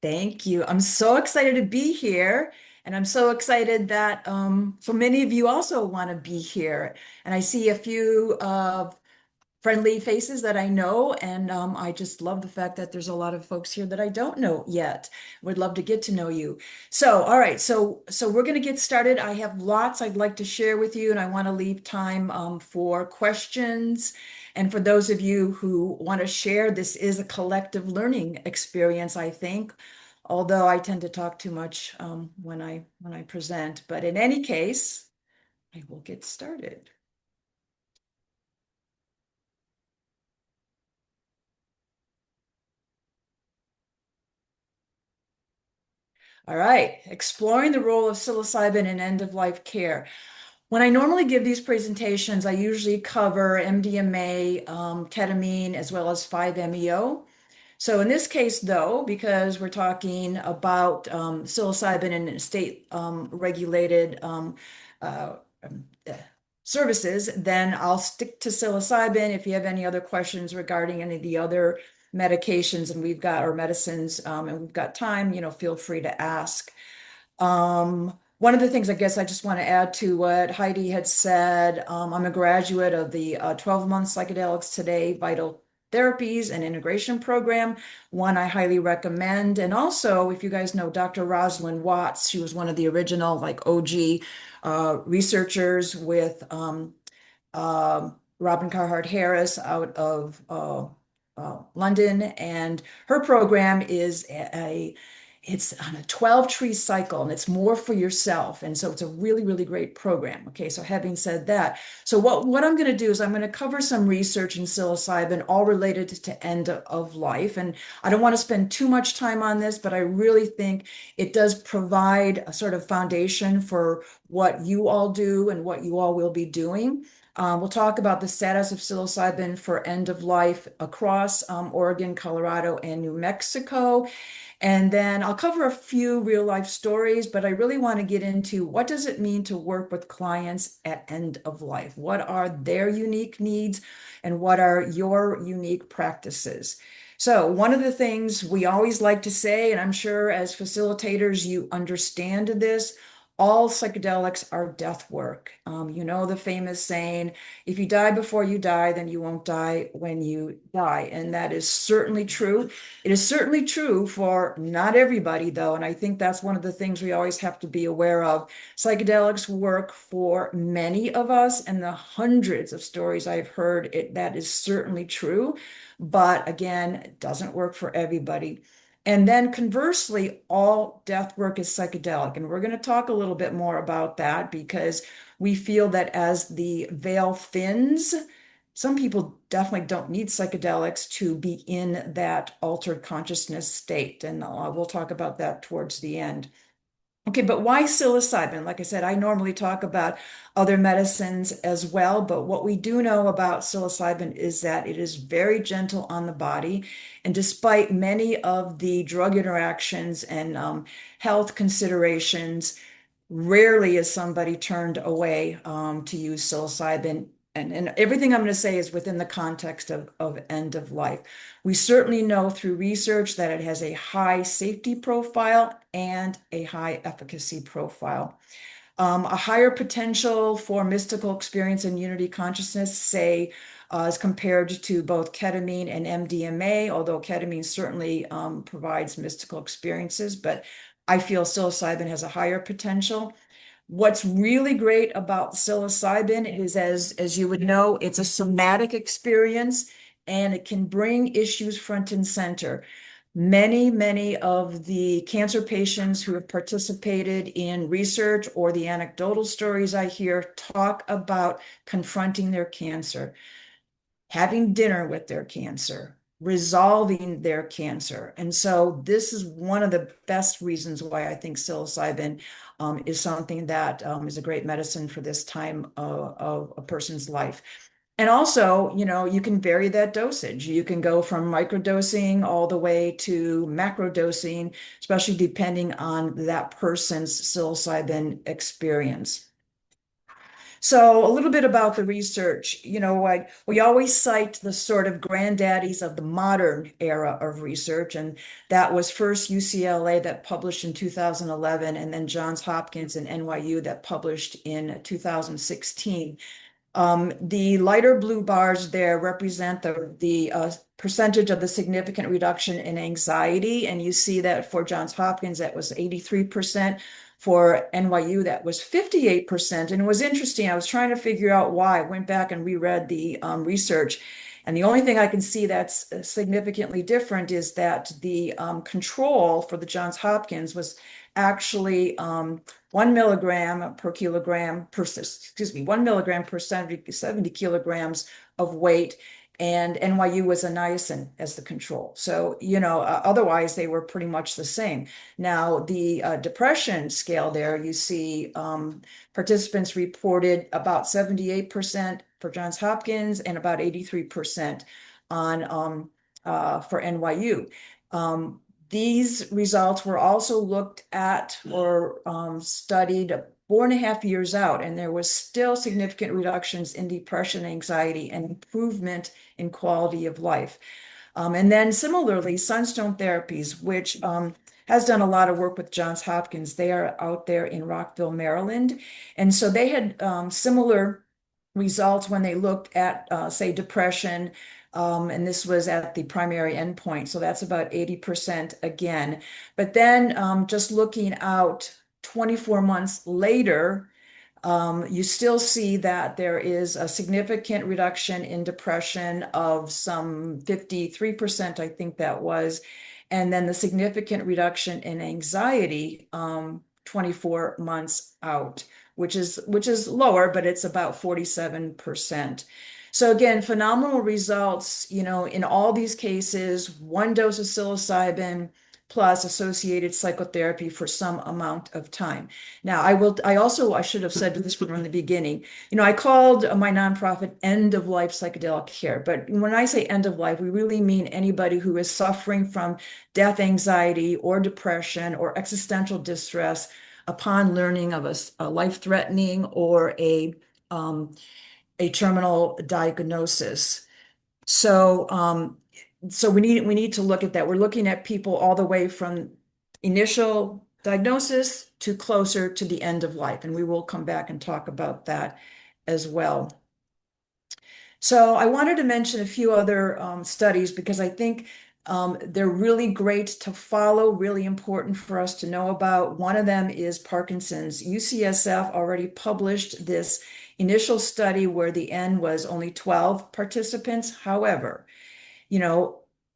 Thank you. I'm so excited to be here. And I'm so excited that so many of you also want to be here. And I see a few friendly faces that I know. And I just love the fact that there's a lot of folks here that I don't know yet. Would love to get to know you. So, all right. So we're going to get started. I have lots I'd like to share with you, and I want to leave time for questions. And for those of you who want to share, this is a collective learning experience, I think. Although I tend to talk too much when I present, but in any case, I will get started. All right, exploring the role of psilocybin in end-of-life care. When I normally give these presentations, I usually cover MDMA, ketamine, as well as 5-MeO. So in this case, though, because we're talking about psilocybin and state regulated uh, um, uh, services, then I'll stick to psilocybin. If you have any other questions regarding any of the other medications and we've got our medicines and we've got time, feel free to ask. One of the things I guess I just want to add to what Heidi had said, I'm a graduate of the 12-month Psychedelics Today Vital Therapies and Integration Program, one I highly recommend. And also, if you guys know Dr. Rosalind Watts, she was one of the original like OG researchers with Robin Carhart Harris out of London, and her program is it's on a 12 tree cycle and it's more for yourself. And so it's a really, really great program. Okay, so having said that, so what I'm going to do is I'm going to cover some research in psilocybin, all related to end of life. And I don't want to spend too much time on this, but I really think it does provide a sort of foundation for what you all do and what you all will be doing. We'll talk about the status of psilocybin for end of life across Oregon, Colorado, and New Mexico. And then I'll cover a few real life stories, but I really want to get into what does it mean to work with clients at end of life? What are their unique needs and what are your unique practices? So one of the things we always like to say, and I'm sure as facilitators you understand this, all psychedelics are death work. You know the famous saying, if you die before you die, then you won't die when you die. And that is certainly true. It is certainly true for not everybody, though, and I think that's one of the things we always have to be aware of. Psychedelics work for many of us, and the hundreds of stories I've heard, that is certainly true. But again, it doesn't work for everybody. And then conversely, all death work is psychedelic. And we're going to talk a little bit more about that because we feel that as the veil thins, some people definitely don't need psychedelics to be in that altered consciousness state. And we'll talk about that towards the end. Okay, but why psilocybin? Like I said, I normally talk about other medicines as well, but what we do know about psilocybin is that it is very gentle on the body. And despite many of the drug interactions and health considerations, rarely is somebody turned away to use psilocybin. And everything I'm going to say is within the context of end of life. We certainly know through research that it has a high safety profile and a high efficacy profile. A higher potential for mystical experience and unity consciousness, say, as compared to both ketamine and MDMA, although ketamine certainly provides mystical experiences, but I feel psilocybin has a higher potential. What's really great about psilocybin is, as you would know, it's a somatic experience and it can bring issues front and center. Many of the cancer patients who have participated in research or the anecdotal stories I hear talk about confronting their cancer, having dinner with their cancer, resolving their cancer. And so this is one of the best reasons why I think psilocybin is something that is a great medicine for this time of a person's life. And also, you can vary that dosage. You can go from microdosing all the way to macrodosing, especially depending on that person's psilocybin experience. So a little bit about the research. We always cite the sort of granddaddies of the modern era of research, and that was first UCLA that published in 2011, and then Johns Hopkins and NYU that published in 2016. The lighter blue bars there represent the percentage of the significant reduction in anxiety. And you see that for Johns Hopkins, that was 83%. For NYU, that was 58%. And it was interesting. I was trying to figure out why. I went back and reread the research. And the only thing I can see that's significantly different is that the control for the Johns Hopkins was actually 1 milligram per kilogram per, excuse me, 1 milligram per 70 kilograms of weight. And NYU was a niacin as the control. So, otherwise they were pretty much the same. Now, the depression scale there, you see participants reported about 78% for Johns Hopkins and about 83% on for NYU. These results were also looked at or studied 4.5 years out, and there was still significant reductions in depression, anxiety, and improvement in quality of life. And then similarly, Sunstone Therapies, which has done a lot of work with Johns Hopkins. They are out there in Rockville, Maryland. And so they had similar results when they looked at, say, depression. And this was at the primary endpoint. So that's about 80% again. But then just looking out 24 months later, you still see that there is a significant reduction in depression of some 53%, I think that was, and then the significant reduction in anxiety 24 months out, which is lower, but it's about 47%. So again, phenomenal results, in all these cases, 1 dose of psilocybin plus associated psychotherapy for some amount of time. Now, I should have said this from the beginning. I called my nonprofit End of Life Psychedelic Care, but when I say end of life, we really mean anybody who is suffering from death anxiety or depression or existential distress upon learning of a life-threatening or a terminal diagnosis. So we need to look at that. We're looking at people all the way from initial diagnosis to closer to the end of life, and we will come back and talk about that as well. So I wanted to mention a few other studies because I think they're really great to follow, really important for us to know about. One of them is Parkinson's. UCSF already published this initial study where the N was only 12 participants. However,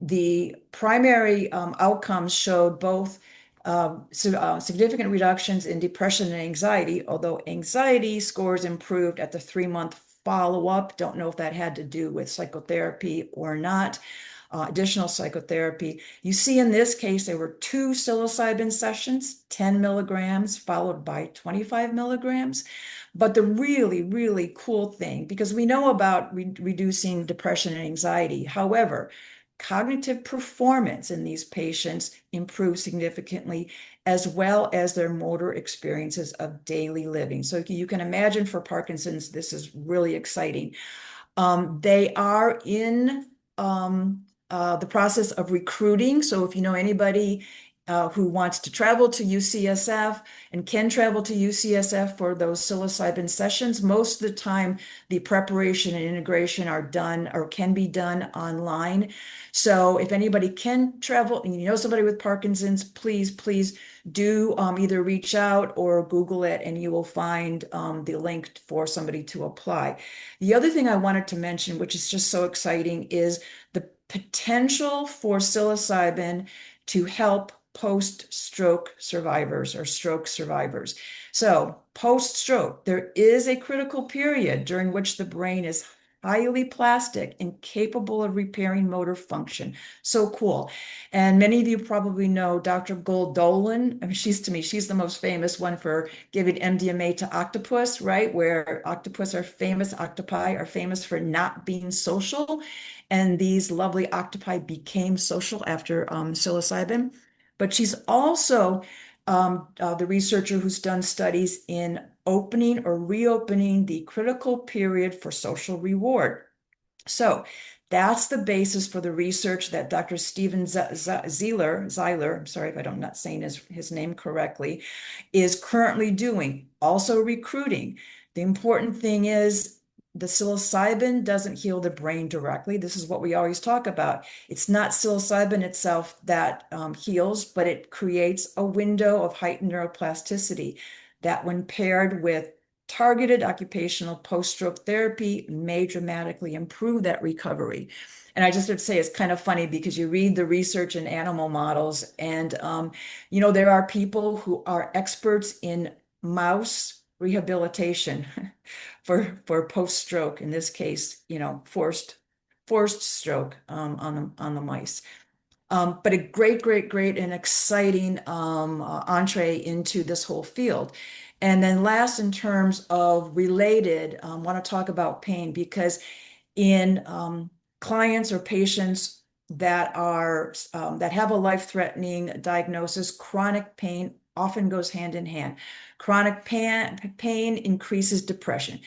the primary outcomes showed both significant reductions in depression and anxiety, although anxiety scores improved at the 3-month follow-up. Don't know if that had to do with psychotherapy or not. Additional psychotherapy. You see in this case, there were 2 psilocybin sessions, 10 milligrams followed by 25 milligrams. But the really, really cool thing, because we know about reducing depression and anxiety. However, cognitive performance in these patients improved significantly, as well as their motor experiences of daily living. So you can imagine for Parkinson's, this is really exciting. They are in the process of recruiting. So if you know anybody who wants to travel to UCSF and can travel to UCSF for those psilocybin sessions, most of the time the preparation and integration are done or can be done online. So if anybody can travel and you know somebody with Parkinson's, please do either reach out or Google it, and you will find the link for somebody to apply. The other thing I wanted to mention, which is just so exciting, is the potential for psilocybin to help post-stroke survivors or stroke survivors. So post-stroke, there is a critical period during which the brain is highly plastic and capable of repairing motor function. So cool. And many of you probably know Dr. Gold-Dolan. I mean, she's the most famous one for giving MDMA to octopus, right? Where octopi are famous for not being social. And these lovely octopi became social after psilocybin. But she's also the researcher who's done studies in opening or reopening the critical period for social reward. So that's the basis for the research that Dr. Steven Zeiler, I'm sorry if I'm not saying his name correctly, is currently doing, also recruiting. The important thing is the psilocybin doesn't heal the brain directly. This is what we always talk about. It's not psilocybin itself that heals, but it creates a window of heightened neuroplasticity that, when paired with targeted occupational post-stroke therapy, may dramatically improve that recovery. And I just have to say, it's kind of funny because you read the research in animal models, and there are people who are experts in mouse rehabilitation for post-stroke, in this case, forced stroke on the mice. But a great and exciting entree into this whole field. And then last, in terms of related, want to talk about pain, because in clients or patients that have a life-threatening diagnosis, chronic pain often goes hand in hand. Chronic pain increases depression.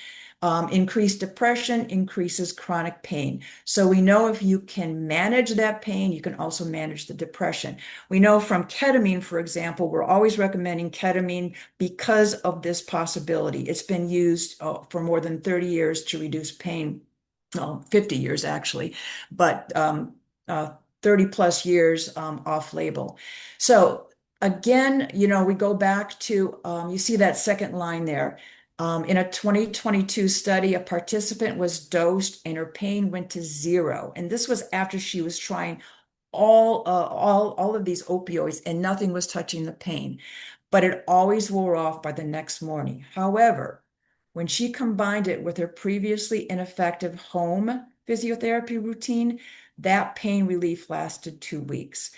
Increased depression increases chronic pain. So we know if you can manage that pain, you can also manage the depression. We know from ketamine, for example, we're always recommending ketamine because of this possibility. It's been used for more than 30 years to reduce pain. 50 years actually, but 30 plus years off label. So again, we go back to, you see that second line there. In a 2022 study, a participant was dosed and her pain went to zero. And this was after she was trying all of these opioids and nothing was touching the pain, but it always wore off by the next morning. However, when she combined it with her previously ineffective home physiotherapy routine, that pain relief lasted 2 weeks.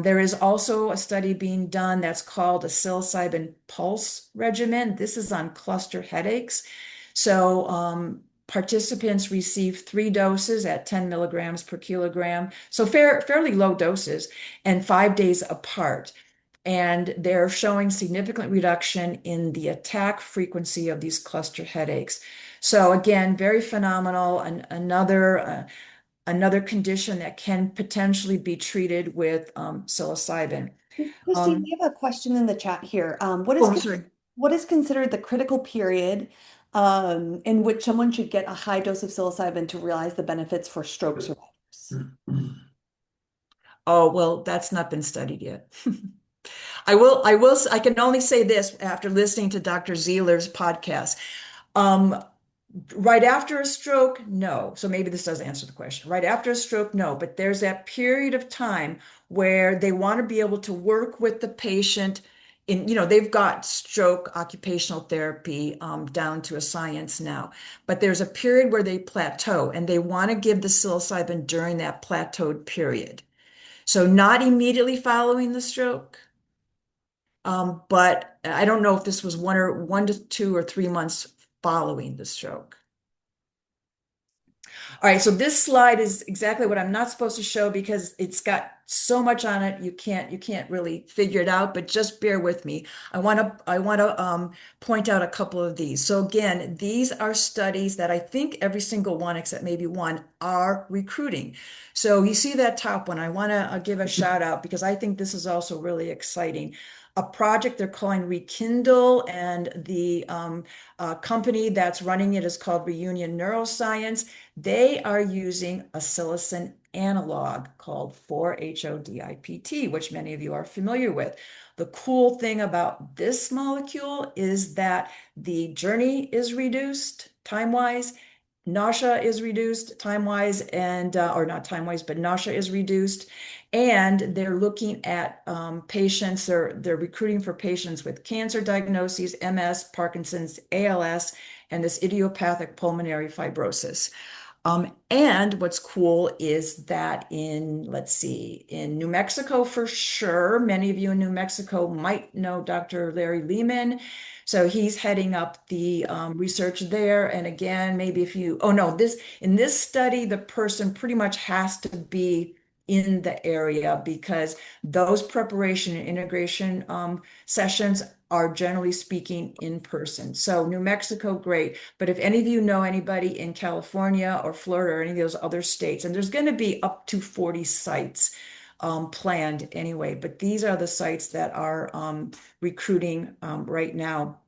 There is also a study being done that's called a psilocybin pulse regimen. This is on cluster headaches. So participants receive 3 doses at 10 milligrams per kilogram, so fairly low doses, and 5 days apart. And they're showing significant reduction in the attack frequency of these cluster headaches. So again, very phenomenal, and another condition that can potentially be treated with psilocybin. Christine, Um, we have a question in the chat here. oh, I'm sorry. What is considered the critical period in which someone should get a high dose of psilocybin to realize the benefits for stroke survivors? Oh, well, that's not been studied yet. I can only say this after listening to Dr. Zeeler's podcast. Um, Right after a stroke, no. So maybe this does answer the question. Right after a stroke, no. But there's that period of time where they want to be able to work with the patient they've got stroke occupational therapy down to a science now. But there's a period where they plateau and they want to give the psilocybin during that plateaued period. So not immediately following the stroke, but I don't know if this was 1 to 2 or 3 months following the stroke. All right, so this slide is exactly what I'm not supposed to show because it's got so much on it. You can't really figure it out, but just bear with me. I want to point out a couple of these. So again, these are studies that I think every single one except maybe one are recruiting. So you see that top one. I want to give a shout out because I think this is also really exciting. A project they're calling Rekindle, and the company that's running it is called Reunion Neuroscience. They are using a psilocin analog called 4-HODIPT, which many of you are familiar with. The cool thing about this molecule is that the journey is reduced time-wise, nausea is reduced time-wise, and or not time-wise, but nausea is reduced. And they're looking at patients, they're recruiting for patients with cancer diagnoses, MS, Parkinson's, ALS, and this idiopathic pulmonary fibrosis. And what's cool is that let's see, in New Mexico for sure, many of you in New Mexico might know Dr. Larry Lehman. So he's heading up the research there. And again, maybe if you, oh no, in this study, the person pretty much has to be in the area because those preparation and integration sessions are generally speaking in person. So New Mexico, great. But if any of you know anybody in California or Florida or any of those other states, and there's going to be up to 40 sites planned anyway, but these are the sites that are recruiting right now.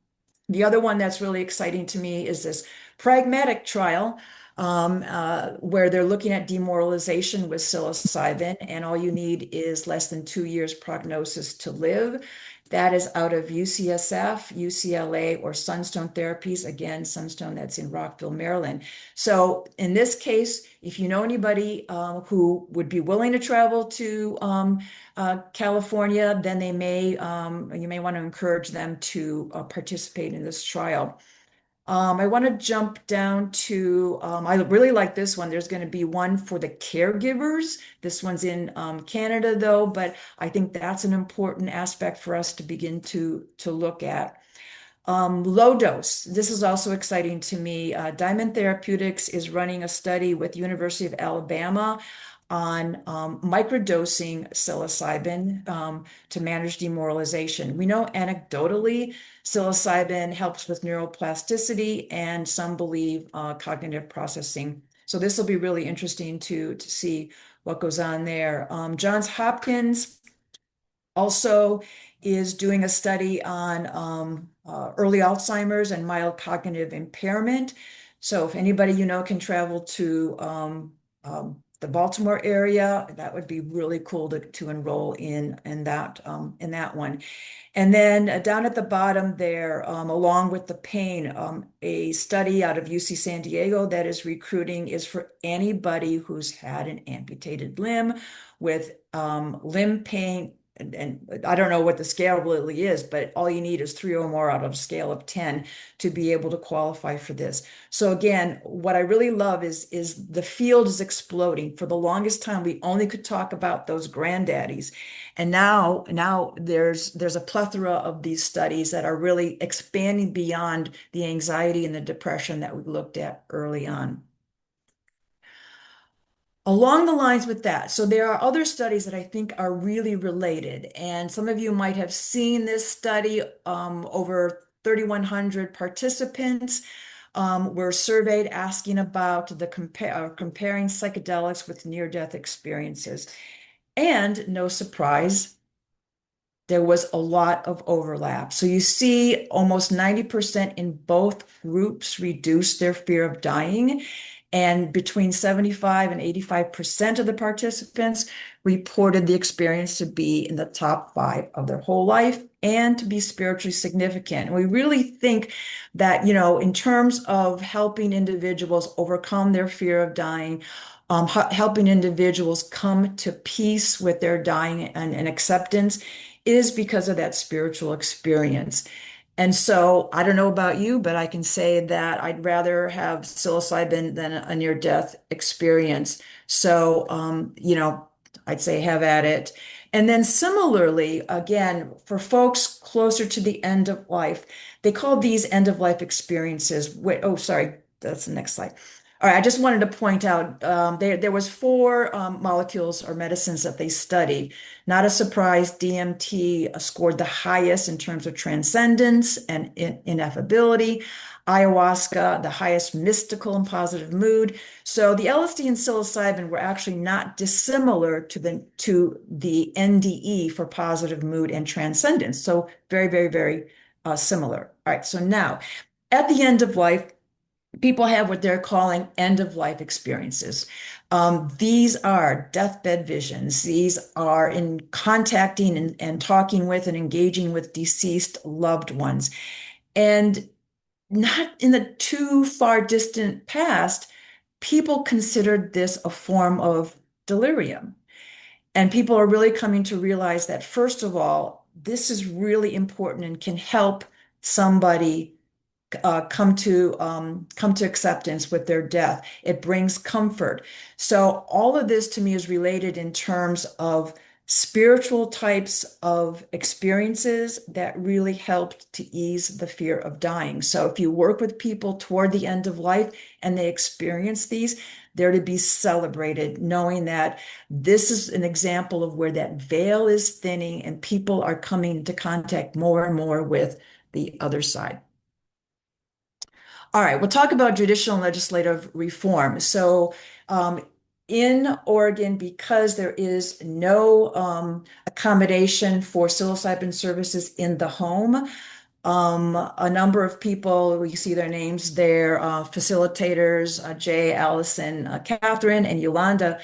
The other one that's really exciting to me is this pragmatic trial where they're looking at demoralization with psilocybin, and all you need is less than 2 years prognosis to live. That is out of UCSF, UCLA, or Sunstone Therapies. Again, Sunstone, that's in Rockville, Maryland. So in this case, if you know anybody who would be willing to travel to California, then you may want to encourage them to participate in this trial. I want to jump down to, I really like this one. There's going to be one for the caregivers. This one's in Canada, though, but I think that's an important aspect for us to begin to look at. Low dose. This is also exciting to me. Diamond Therapeutics is running a study with University of Alabama on microdosing psilocybin to manage demoralization. We know anecdotally psilocybin helps with neuroplasticity and some believe cognitive processing. So this will be really interesting to see what goes on there. Johns Hopkins also is doing a study on early Alzheimer's and mild cognitive impairment. So if anybody you know can travel to the Baltimore area, that would be really cool to enroll in that one. And then down at the bottom there, along with the pain, a study out of UC San Diego that is recruiting is for anybody who's had an amputated limb with limb pain. And I don't know what the scale really is, but all you need is 3 or more out of a scale of 10 to be able to qualify for this. So again, what I really love is the field is exploding. For the longest time, we only could talk about those granddaddies. And now there's a plethora of these studies that are really expanding beyond the anxiety and the depression that we looked at early on. Along the lines with that, so there are other studies that I think are really related, and some of you might have seen this study. Over 3,100 participants were surveyed asking about comparing psychedelics with near-death experiences. And no surprise, there was a lot of overlap. So you see almost 90% in both groups reduced their fear of dying. And between 75 and 85% of the participants reported the experience to be in the top 5 of their whole life and to be spiritually significant. And we really think that, in terms of helping individuals overcome their fear of dying, helping individuals come to peace with their dying and acceptance is because of that spiritual experience. And so I don't know about you, but I can say that I'd rather have psilocybin than a near-death experience. So, I'd say have at it. And then similarly, again, for folks closer to the end of life, they call these end-of-life experiences. Wait, oh, sorry, that's the next slide. All right, I just wanted to point out there was 4 molecules or medicines that they studied. Not a surprise, DMT scored the highest in terms of transcendence and ineffability. Ayahuasca, the highest mystical and positive mood. So the LSD and psilocybin were actually not dissimilar to the NDE for positive mood and transcendence. So very, very, very similar. All right, so now at the end of life, people have what they're calling end-of-life experiences. These are deathbed visions. These are in contacting and talking with and engaging with deceased loved ones. And not in the too far distant past, people considered this a form of delirium. And people are really coming to realize that, first of all, this is really important and can help somebody come to acceptance with their death. It brings comfort. So all of this to me is related in terms of spiritual types of experiences that really helped to ease the fear of dying. So if you work with people toward the end of life and they experience these, they're to be celebrated, knowing that this is an example of where that veil is thinning and people are coming into contact more and more with the other side. All right, we'll talk about judicial and legislative reform. So, in Oregon, because there is no accommodation for psilocybin services in the home, a number of people, we see their names there, facilitators, Jay, Allison, Catherine, and Yolanda,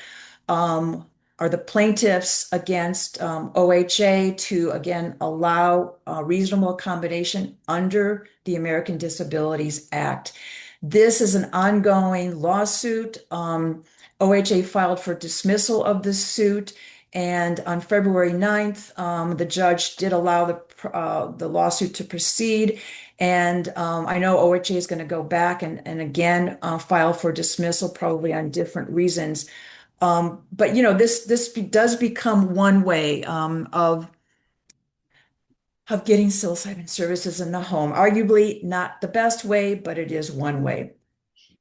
um, are the plaintiffs against OHA to again allow reasonable accommodation under the American Disabilities Act. This is an ongoing lawsuit. OHA filed for dismissal of this suit, and on February 9th, the judge did allow the lawsuit to proceed. And I know OHA is going to go back and again file for dismissal, probably on different reasons. But this does become one way of getting psilocybin services in the home. Arguably not the best way, but it is one way.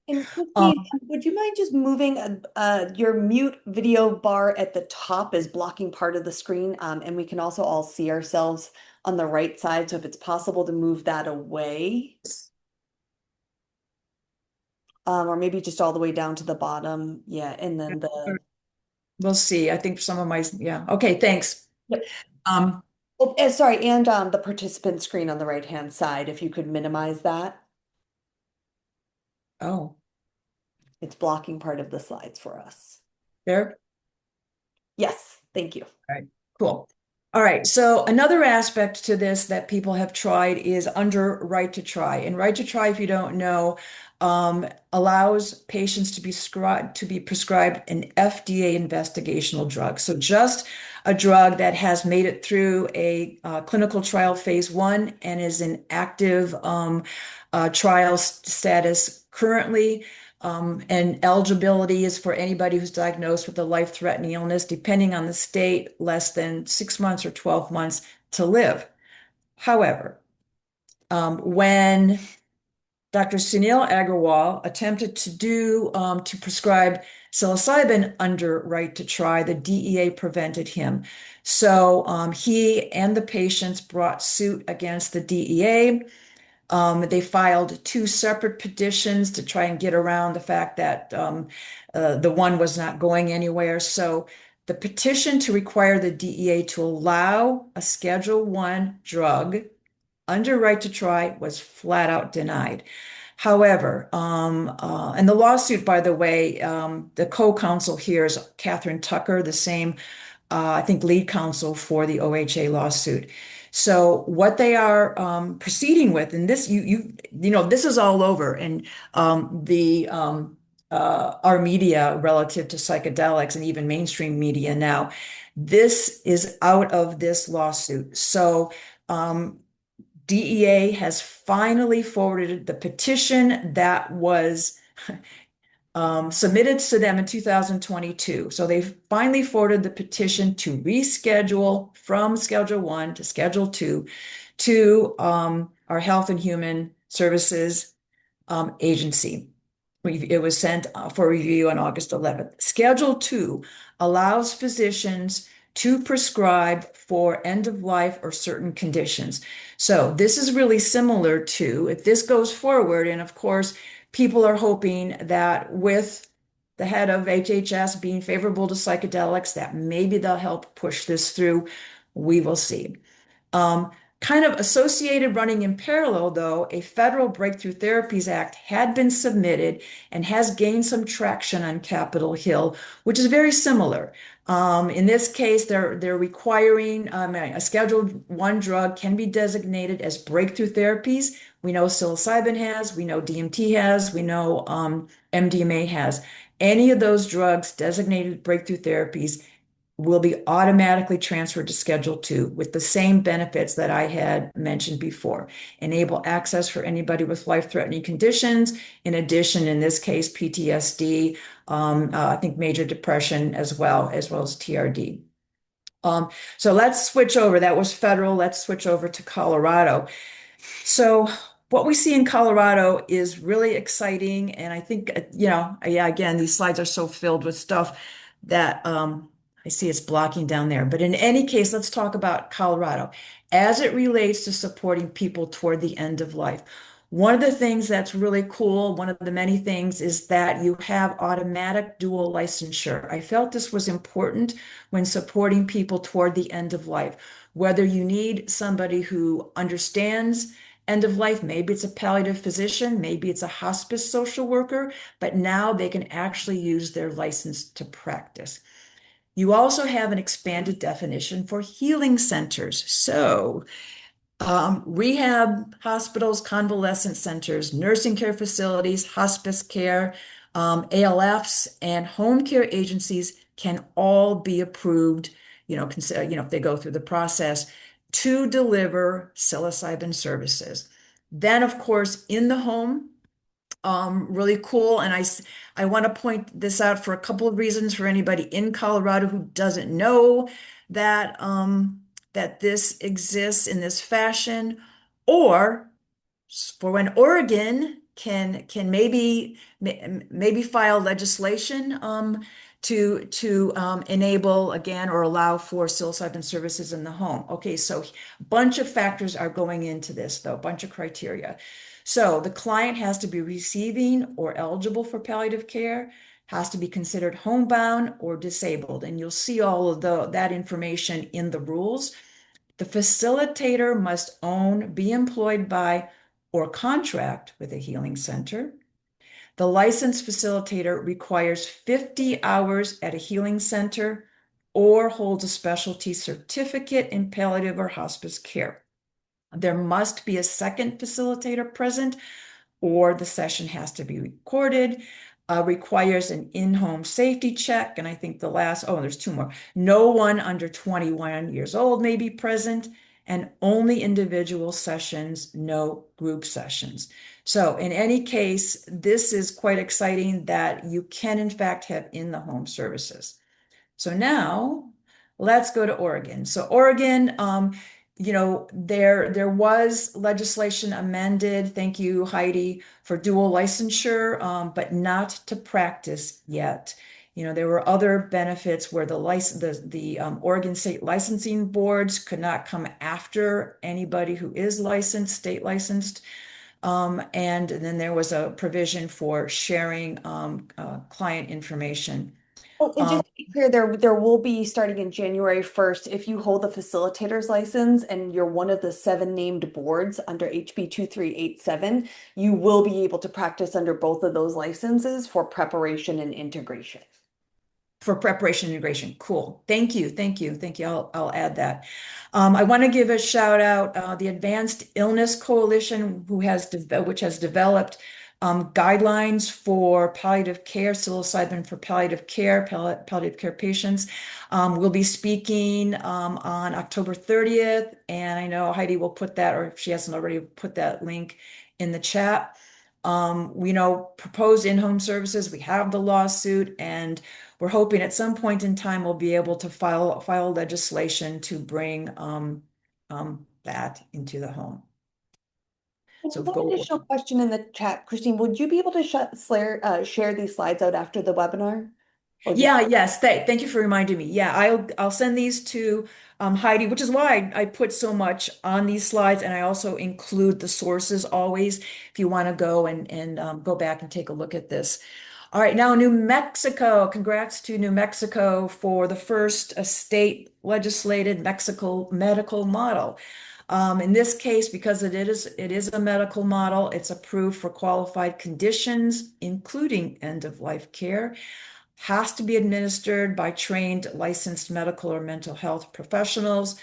And Um, Christine, would you mind just moving your mute video bar at the top is blocking part of the screen, and we can also all see ourselves on the right side. So if it's possible to move that away, or maybe just all the way down to the bottom. Yeah, and then the we'll see. I think some of my, yeah. Okay, thanks. yep. Um, Oh, sorry, and the participant screen on the right-hand side, if you could minimize that. oh, It's blocking part of the slides for us. there. Yes, thank you. All right, cool. All right, so another aspect to this that people have tried is under right to try. And right to try, if you don't know, allows patients to be prescribed an FDA investigational drug. So just a drug that has made it through a clinical trial phase 1 and is in active trial status currently. And eligibility is for anybody who's diagnosed with a life-threatening illness, depending on the state, less than 6 months or 12 months to live. However, when Dr. Sunil Agarwal attempted to prescribe psilocybin under right to try, the DEA prevented him. So he and the patients brought suit against the DEA. They filed 2 separate petitions to try and get around the fact that the one was not going anywhere. So the petition to require the DEA to allow a Schedule 1 drug under right to try was flat out denied. However, and the lawsuit, by the way, the co-counsel here is Catherine Tucker, the same, I think, lead counsel for the OHA lawsuit. So what they are proceeding with, and this this is all over, and the our media relative to psychedelics and even mainstream media now, this is out of this lawsuit. So DEA has finally forwarded the petition that was submitted to them in 2022. So they finally forwarded the petition to reschedule from Schedule 1 to Schedule 2 to our Health and Human Services agency. It was sent for review on August 11th. Schedule 2 allows physicians to prescribe for end of life or certain conditions. So this is really similar to, if this goes forward, and of course, people are hoping that with the head of HHS being favorable to psychedelics, that maybe they'll help push this through. We will see. Kind of associated, running in parallel, though, a federal Breakthrough Therapies Act had been submitted and has gained some traction on Capitol Hill, which is very similar. In this case, they're requiring a Schedule 1 drug can be designated as breakthrough therapies. We know psilocybin has, we know DMT has, we know MDMA has. Any of those drugs designated breakthrough therapies will be automatically transferred to Schedule 2 with the same benefits that I had mentioned before. Enable access for anybody with life-threatening conditions. In addition, in this case, PTSD, I think major depression as well as TRD. So let's switch over. That was federal. Let's switch over to Colorado. So what we see in Colorado is really exciting. And I think, yeah, again, these slides are so filled with stuff that I see it's blocking down there. But in any case, let's talk about Colorado as it relates to supporting people toward the end of life. One of the things that's really cool, one of the many things, is that you have automatic dual licensure. I felt this was important when supporting people toward the end of life. Whether you need somebody who understands end of life, maybe it's a palliative physician, maybe it's a hospice social worker, but now they can actually use their license to practice. You also have an expanded definition for healing centers. So rehab hospitals, convalescent centers, nursing care facilities, hospice care, ALFs, and home care agencies can all be approved, if they go through the process to deliver psilocybin services. Then, of course, in the home, really cool. And I want to point this out for a couple of reasons for anybody in Colorado who doesn't know that that this exists in this fashion, or for when Oregon can maybe file legislation to enable again or allow for psilocybin services in the home. Okay, so a bunch of factors are going into this, though, a bunch of criteria. So the client has to be receiving or eligible for palliative care, has to be considered homebound or disabled, and you'll see all of that information in the rules. The facilitator must own, be employed by, or contract with a healing center. The licensed facilitator requires 50 hours at a healing center or holds a specialty certificate in palliative or hospice care. There must be a second facilitator present or the session has to be recorded, requires an in-home safety check. And I think there's two more. No one under 21 years old may be present, and only individual sessions, no group sessions. So in any case, this is quite exciting that you can in fact have in the home services. So now let's go to Oregon. So Oregon, there was legislation amended, thank you, Heidi, for dual licensure, but not to practice yet. There were other benefits where the Oregon state licensing boards could not come after anybody who is licensed, state licensed. And then there was a provision for sharing client information. Oh, and Um, just to be clear, there will be starting in January 1st, if you hold the facilitator's license and you're one of the 7 named boards under HB 2387, you will be able to practice under both of those licenses for preparation and integration. For preparation integration. Cool. Thank you. Thank you. Thank you. I'll add that. I want to give a shout out, the Advanced Illness Coalition, which has developed guidelines for palliative care, psilocybin for palliative care patients. We'll be speaking on October 30th, and I know Heidi will put that, or if she hasn't already put that link in the chat. We know proposed in-home services, we have the lawsuit, and we're hoping at some point in time we'll be able to file legislation to bring that into the home. So One go. additional question in the chat, Christine, would you be able to share these slides out after the webinar? Or just Yeah, yes. Thank you for reminding me. Yeah, I'll send these to Heidi, which is why I put so much on these slides, and I also include the sources always if you want to go and go back and take a look at this. All right, now New Mexico. Congrats to New Mexico for the first state legislated Mexico medical model. In this case, because it is a medical model, it's approved for qualified conditions, including end-of-life care, has to be administered by trained licensed medical or mental health professionals.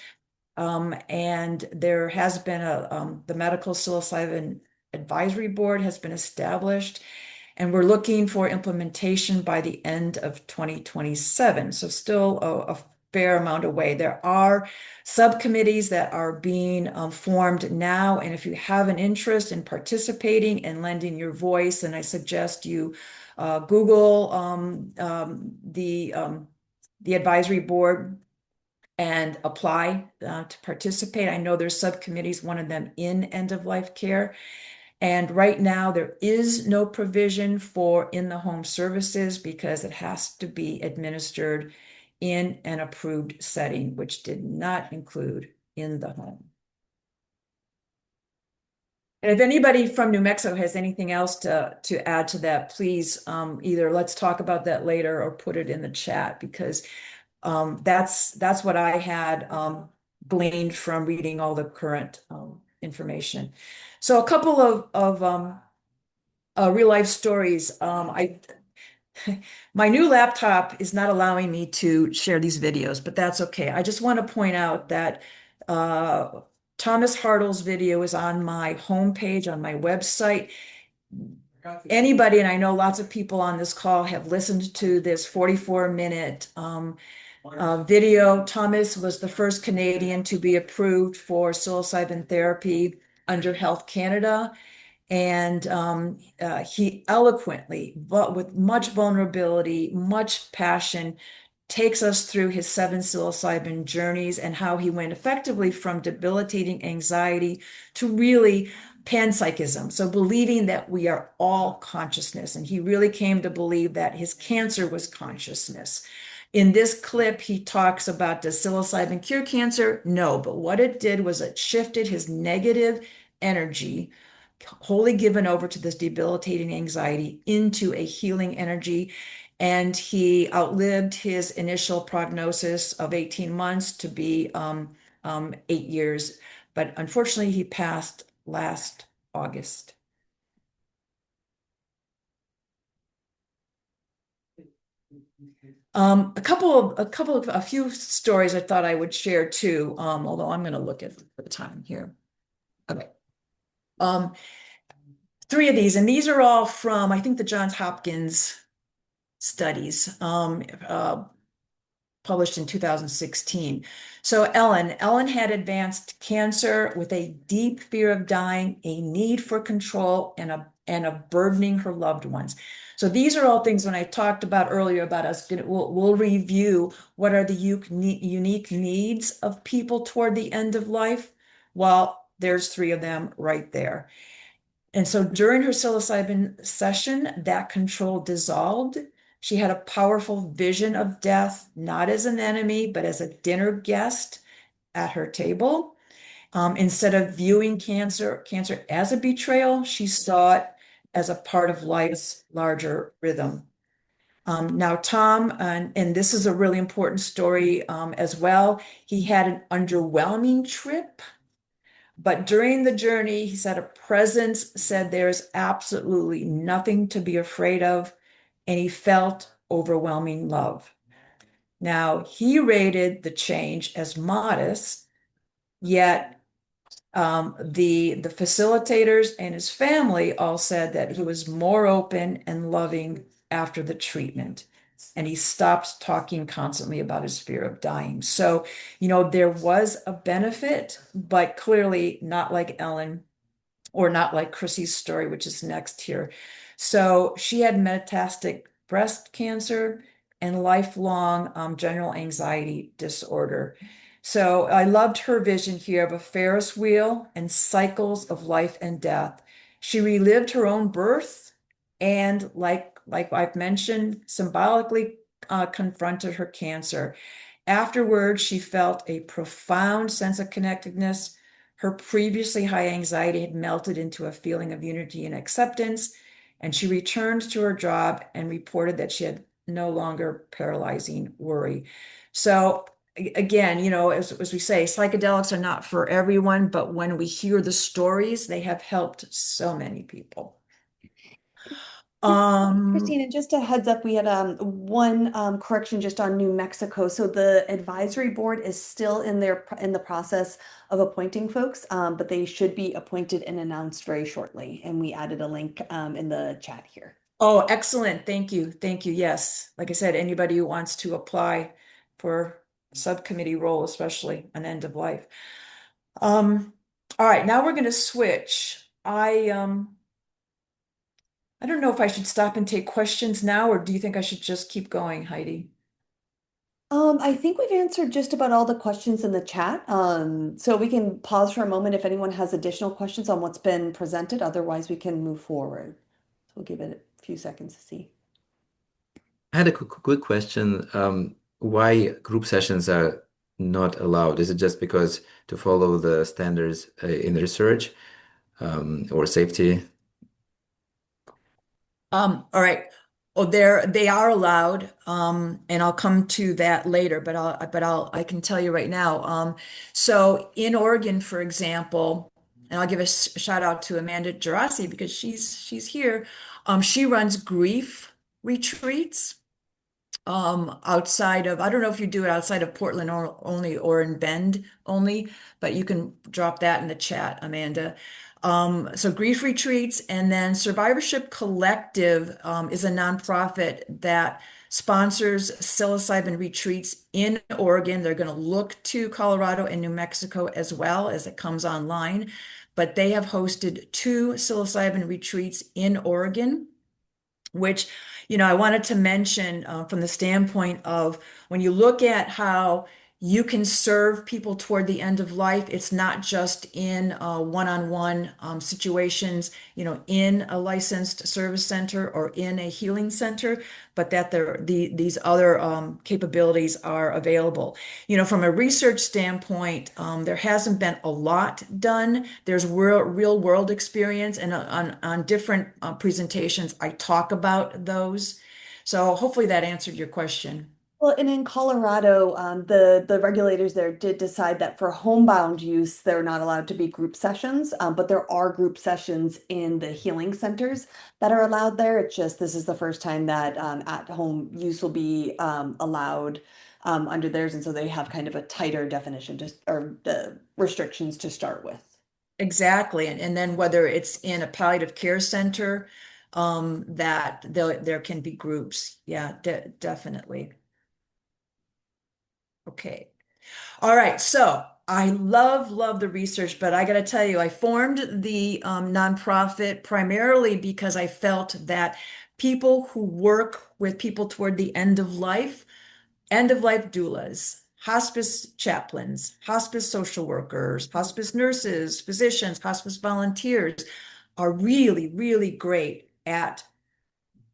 And there has been the Medical Psilocybin Advisory Board has been established, and we're looking for implementation by the end of 2027. So still a fair amount away. There are subcommittees that are being formed now, and if you have an interest in participating and lending your voice, then I suggest you Google the advisory board and apply to participate. I know there's subcommittees, one of them in end of life care. And right now, there is no provision for in-the-home services because it has to be administered in an approved setting, which did not include in the home. And if anybody from New Mexico has anything else to add to that, please either let's talk about that later or put it in the chat because that's what I had gleaned from reading all the current information. So a couple of real life stories. I my new laptop is not allowing me to share these videos, but that's okay. I just want to point out that uh, Thomas Hartle's video is on my homepage on my website. Anybody, and I know lots of people on this call have listened to this 44-minute video. Thomas was the first Canadian to be approved for psilocybin therapy under Health Canada. And he eloquently, but with much vulnerability, much passion, takes us through his 7 psilocybin journeys and how he went effectively from debilitating anxiety to really panpsychism. So believing that we are all consciousness. And he really came to believe that his cancer was consciousness. In this clip, he talks about does psilocybin cure cancer? No, but what it did was it shifted his negative energy wholly given over to this debilitating anxiety into a healing energy. And he outlived his initial prognosis of 18 months to be 8 years. But unfortunately, he passed last August. A few stories I thought I would share too, although I'm going to look at the time here. Okay. Um, 3 of these, and these are all from, I think, the Johns Hopkins studies published in 2016. So Ellen had advanced cancer with a deep fear of dying, a need for control, and a burdening her loved ones. So these are all things when I talked about earlier about us, we'll review what are the unique needs of people toward the end of life. Well, there's 3 of them right there. And so during her psilocybin session, that control dissolved. She had a powerful vision of death, not as an enemy, but as a dinner guest at her table. Instead of viewing cancer as a betrayal, she saw it as a part of life's larger rhythm. Now, Tom, and this is a really important story as well, he had an underwhelming trip. But during the journey, he said a presence said there's absolutely nothing to be afraid of, and he felt overwhelming love. Now, he rated the change as modest, yet the facilitators and his family all said that he was more open and loving after the treatment. And he stopped talking constantly about his fear of dying. So, there was a benefit, but clearly not like Ellen or not like Chrissy's story, which is next here. So she had metastatic breast cancer and lifelong general anxiety disorder. So I loved her vision here of a Ferris wheel and cycles of life and death. She relived her own birth and, like I've mentioned, symbolically confronted her cancer. Afterwards, she felt a profound sense of connectedness. Her previously high anxiety had melted into a feeling of unity and acceptance, and she returned to her job and reported that she had no longer paralyzing worry. So again, as we say, psychedelics are not for everyone, but when we hear the stories, they have helped so many people. Christine, Um, and just a heads up, we had one correction just on New Mexico. So the advisory board is still in the process of appointing folks, but they should be appointed and announced very shortly. And we added a link in the chat here. Oh, excellent. Thank you. Thank you. Yes. Like I said, anybody who wants to apply for a subcommittee role, especially an end of life. All right, now we're going to switch. I don't know if I should stop and take questions now, or do you think I should just keep going, Heidi? I think we've answered just about all the questions in the chat. So we can pause for a moment if anyone has additional questions on what's been presented. Otherwise, we can move forward. So we'll give it a few seconds to see. I had a quick question. Why group sessions are not allowed? Is it just because to follow the standards in research or safety? All right. Oh, they are allowed, and I'll come to that later, I can tell you right now. So in Oregon, for example, and I'll give a shout out to Amanda Gerasi because she's here. She runs grief retreats outside of, I don't know if you do it outside of Portland or only or in Bend only, but you can drop that in the chat, Amanda. So grief retreats, and then Survivorship Collective is a nonprofit that sponsors psilocybin retreats in Oregon. They're going to look to Colorado and New Mexico as well as it comes online, but they have hosted two psilocybin retreats in Oregon, which, I wanted to mention from the standpoint of when you look at how you can serve people toward the end of life, it's not just in one-on-one situations, in a licensed service center or in a healing center, but that these other capabilities are available. From a research standpoint, there hasn't been a lot done. There's real world experience, and on different presentations, I talk about those. So hopefully that answered your question. Well, and in Colorado, the regulators there did decide that for homebound use, they're not allowed to be group sessions, but there are group sessions in the healing centers that are allowed there. It's just this is the first time that at-home use will be allowed under theirs, and so they have kind of a tighter definition, just or the restrictions to start with. Exactly. And then whether it's in a palliative care center, that there can be groups. Yeah, definitely. Okay. All right. So I love the research, but I got to tell you, I formed the nonprofit primarily because I felt that people who work with people toward the end of life doulas, hospice chaplains, hospice social workers, hospice nurses, physicians, hospice volunteers are really great at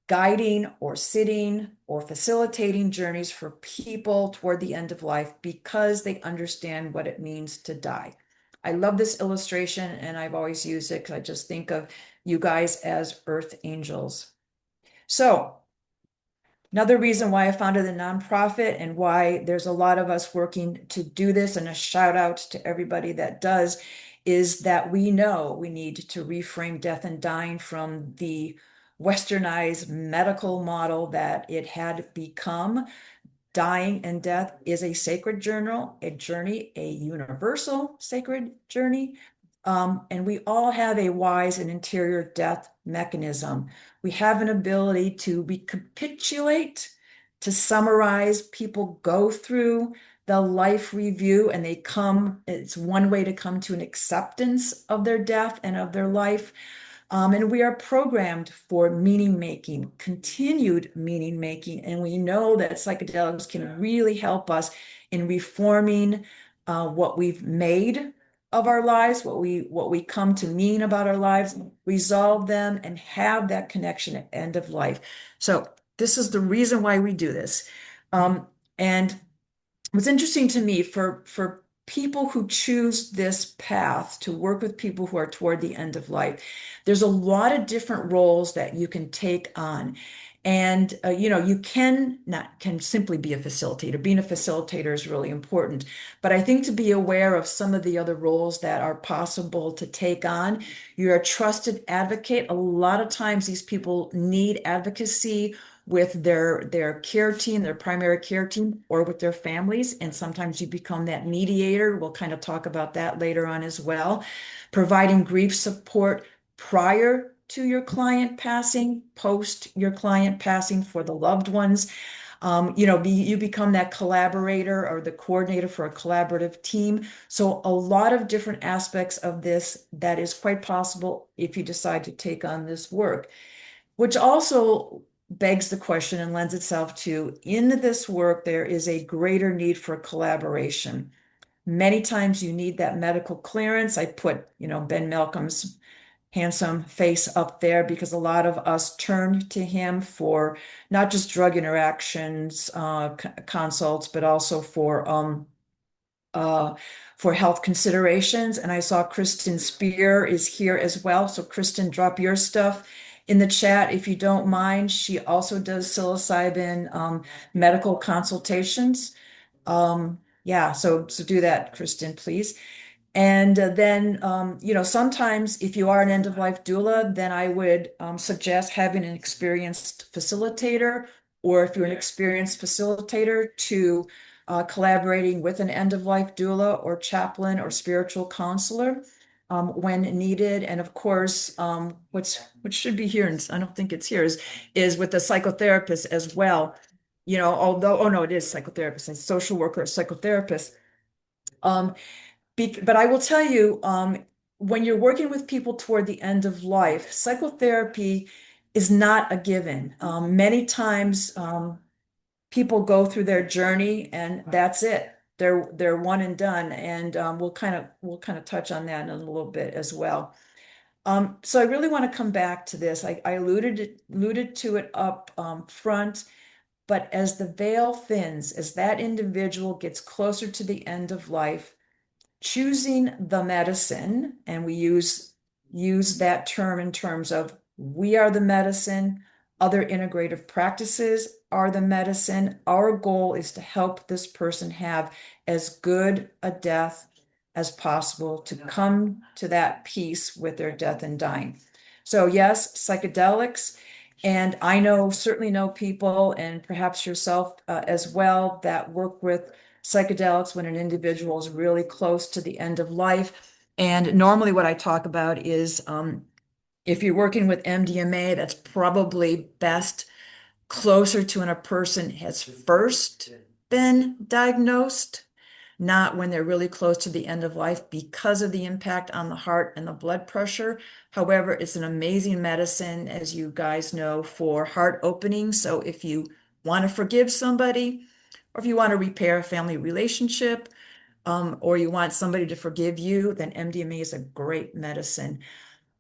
guiding or sitting or facilitating journeys for people toward the end of life because they understand what it means to die. I love this illustration and I've always used it because I just think of you guys as earth angels. So another reason why I founded the nonprofit and why there's a lot of us working to do this, and a shout out to everybody that does, is that we know we need to reframe death and dying from the westernized medical model that it had become. Dying and death is a sacred journey, a universal sacred journey. And we all have a wise and interior death mechanism. We have an ability to recapitulate, to summarize. People go through the life review and it's one way to come to an acceptance of their death and of their life. And we are programmed for meaning making, continued meaning making. And we know that psychedelics can really help us in reforming what we've made of our lives, what we come to mean about our lives, resolve them, and have that connection at end of life. So this is the reason why we do this. And what's interesting to me for people who choose this path to work with people who are toward the end of life, there's a lot of different roles that you can take on. And you can simply be a facilitator. Being a facilitator is really important. But I think to be aware of some of the other roles that are possible to take on. You're a trusted advocate. A lot of times these people need advocacy with their care team, their primary care team, or with their families. And sometimes you become that mediator. We'll kind of talk about that later on as well. Providing grief support prior to your client passing, post your client passing for the loved ones. You become that collaborator or the coordinator for a collaborative team. So a lot of different aspects of this that is quite possible if you decide to take on this work, which also begs the question and lends itself to, in this work, there is a greater need for collaboration. Many times you need that medical clearance. I put, Ben Malcolm's handsome face up there because a lot of us turn to him for not just drug interactions, consults, but also uh, for health considerations. And I saw Kristen Spear is here as well. So Kristen, drop your stuff in the chat if you don't mind. She also does psilocybin medical consultations. Yeah, so do that, Kristen, please. And then, sometimes if you are an end-of-life doula, then I would suggest having an experienced facilitator, or if you're an experienced facilitator, to collaborating with an end-of-life doula or chaplain or spiritual counselor when needed. And of course, what should be here, and I don't think it's here, is with the psychotherapist as well. Although, oh no, it is psychotherapist and social worker, psychotherapist. Um, but I will tell you, when you're working with people toward the end of life, psychotherapy is not a given. Many times, people go through their journey and that's it. They're one and done, and we'll kind of touch on that in a little bit as well. So I really want to come back to this. I alluded to it up front, but as the veil thins, as that individual gets closer to the end of life, choosing the medicine, and we use that term in terms of we are the medicine, other integrative practices are the medicine. Our goal is to help this person have as good a death as possible, to come to that peace with their death and dying. So yes, psychedelics. And I certainly know people, and perhaps yourself as well, that work with psychedelics when an individual is really close to the end of life. And normally what I talk about is if you're working with MDMA, that's probably best closer to when a person has first been diagnosed, not when they're really close to the end of life because of the impact on the heart and the blood pressure. However, it's an amazing medicine, as you guys know, for heart opening. So if you want to forgive somebody, or if you want to repair a family relationship, or you want somebody to forgive you, then MDMA is a great medicine.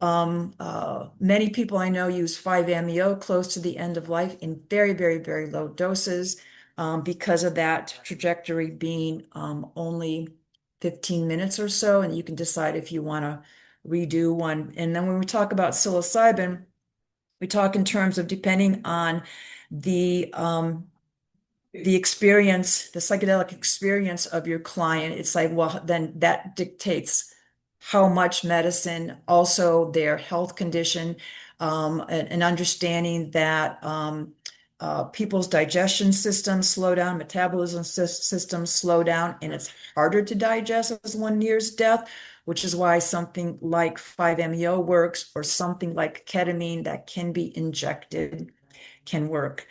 Many people I know use 5-MeO close to the end of life in very, very, very low doses, because of that trajectory being only 15 minutes or so, and you can decide if you want to redo one. And then when we talk about psilocybin, we talk in terms of depending on the experience, the psychedelic experience of your client. It's like, well, then that dictates how much medicine, also their health condition, and understanding that people's digestion systems slow down, metabolism systems slow down, and it's harder to digest as one nears death, which is why something like 5-MeO works, or something like ketamine that can be injected can work.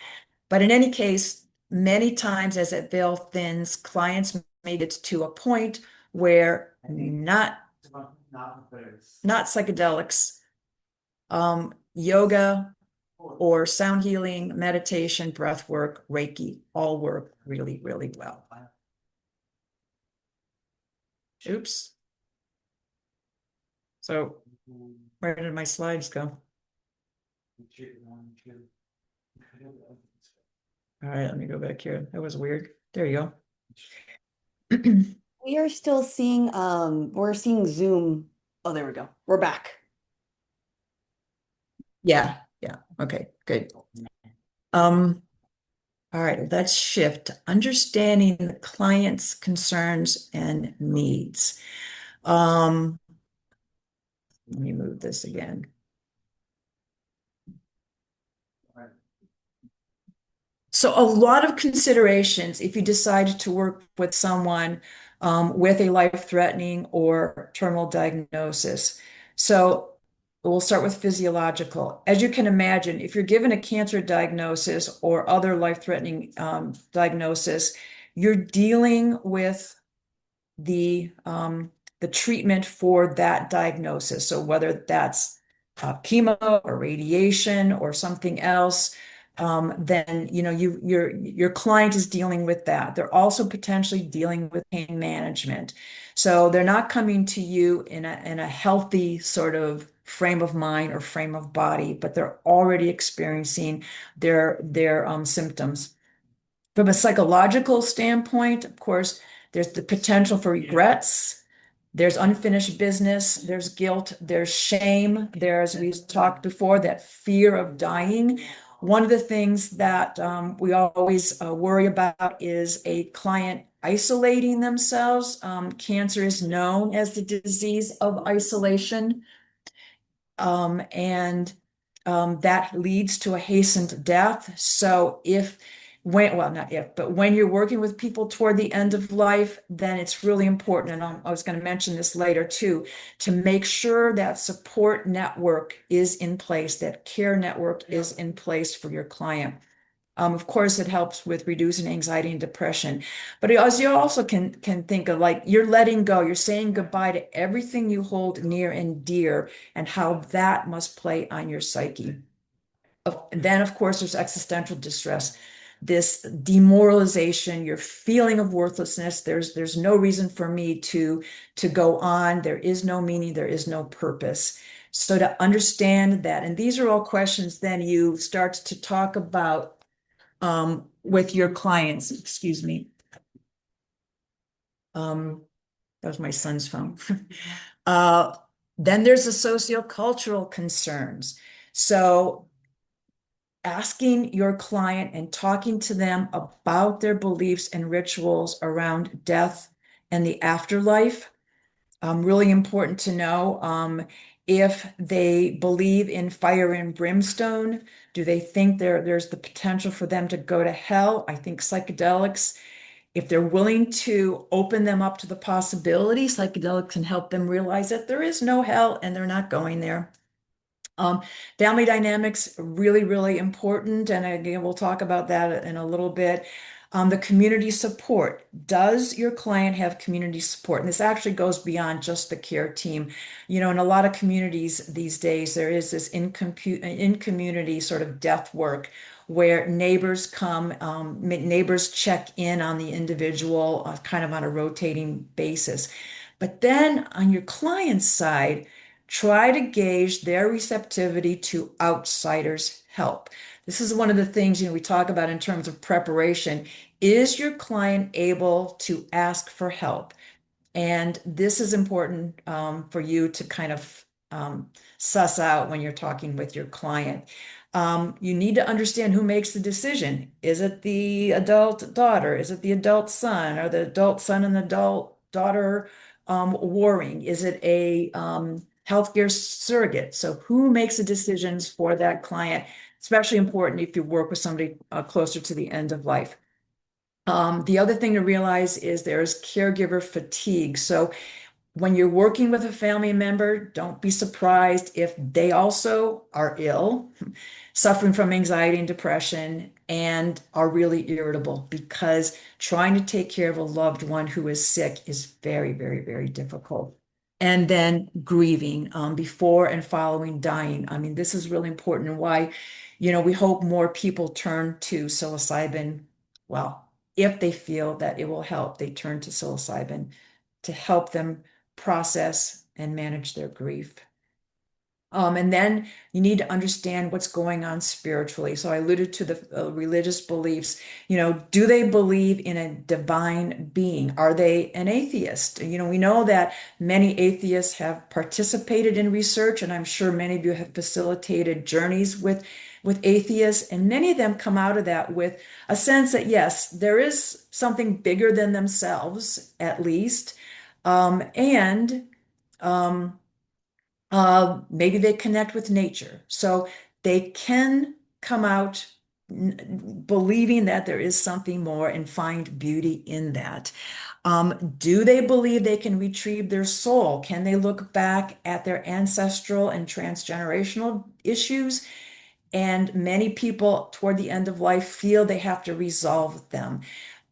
But in any case, many times as that veil thins, clients made it to a point where not psychedelics, yoga or sound healing, meditation, breath work, Reiki, all work really, really well. Oops. So where did my slides go? All right, let me go back here. That was weird. There you go. We are still seeing, we're seeing Zoom. Oh, there we go. We're back. Yeah, yeah. Okay, good. All right, let's shift. Understanding the client's concerns and needs. Let me move this again. So a lot of considerations if you decide to work with someone with a life-threatening or terminal diagnosis. So we'll start with physiological. As you can imagine, if you're given a cancer diagnosis or other life-threatening diagnosis, you're dealing with the treatment for that diagnosis. So whether that's chemo or radiation or something else, then your client is dealing with that. They're also potentially dealing with pain management. So they're not coming to you in a healthy sort of frame of mind or frame of body, but they're already experiencing their symptoms. From a psychological standpoint, of course, there's the potential for regrets. There's unfinished business, there's guilt, there's shame, there's, we talked before, that fear of dying. One of the things that we always worry about is a client isolating themselves. Cancer is known as the disease of isolation. And that leads to a hastened death. So well, not if, but when you're working with people toward the end of life, then it's really important, and I was going to mention this later too, to make sure that support network is in place, that care network is in place for your client. Of course, it helps with reducing anxiety and depression. But as you also can think of, like, you're letting go, you're saying goodbye to everything you hold near and dear, and how that must play on your psyche. Then, of course, there's existential distress, this demoralization, your feeling of worthlessness. There's no reason for me to go on. There is no meaning, there is no purpose. So to understand that, and these are all questions then you start to talk about with your clients. Excuse me. That was my son's phone. uh, then there's the sociocultural concerns. So asking your client and talking to them about their beliefs and rituals around death and the afterlife. Really important to know if they believe in fire and brimstone. Do they think there's the potential for them to go to hell? I think psychedelics, if they're willing to open them up to the possibility, psychedelics can help them realize that there is no hell and they're not going there. Um, Family dynamics, really, really important. And again, we'll talk about that in a little bit. The community support. Does your client have community support? And this actually goes beyond just the care team. In a lot of communities these days, there is this in community sort of death work where neighbors come, neighbors check in on the individual kind of on a rotating basis. But then on your client's side, try to gauge their receptivity to outsiders' help. This is one of the things we talk about in terms of preparation. Is your client able to ask for help? And this is important for you to kind of suss out when you're talking with your client. You need to understand who makes the decision. Is it the adult daughter? Is it the adult son? Are the adult son and the adult daughter warring? Is it a healthcare surrogate? So who makes the decisions for that client? Especially important if you work with somebody closer to the end of life. The other thing to realize is there's caregiver fatigue. So when you're working with a family member, don't be surprised if they also are ill, suffering from anxiety and depression, and are really irritable, because trying to take care of a loved one who is sick is very, very, very difficult. And then grieving before and following dying. I mean, this is really important, and why, we hope more people turn to psilocybin. Well, if they feel that it will help, they turn to psilocybin to help them process and manage their grief. And then you need to understand what's going on spiritually. So I alluded to the religious beliefs. Do they believe in a divine being? Are they an atheist? We know that many atheists have participated in research, and I'm sure many of you have facilitated journeys with atheists, and many of them come out of that with a sense that yes, there is something bigger than themselves, at least, and maybe they connect with nature. So they can come out believing that there is something more and find beauty in that. Do they believe they can retrieve their soul? Can they look back at their ancestral and transgenerational issues? And many people toward the end of life feel they have to resolve them.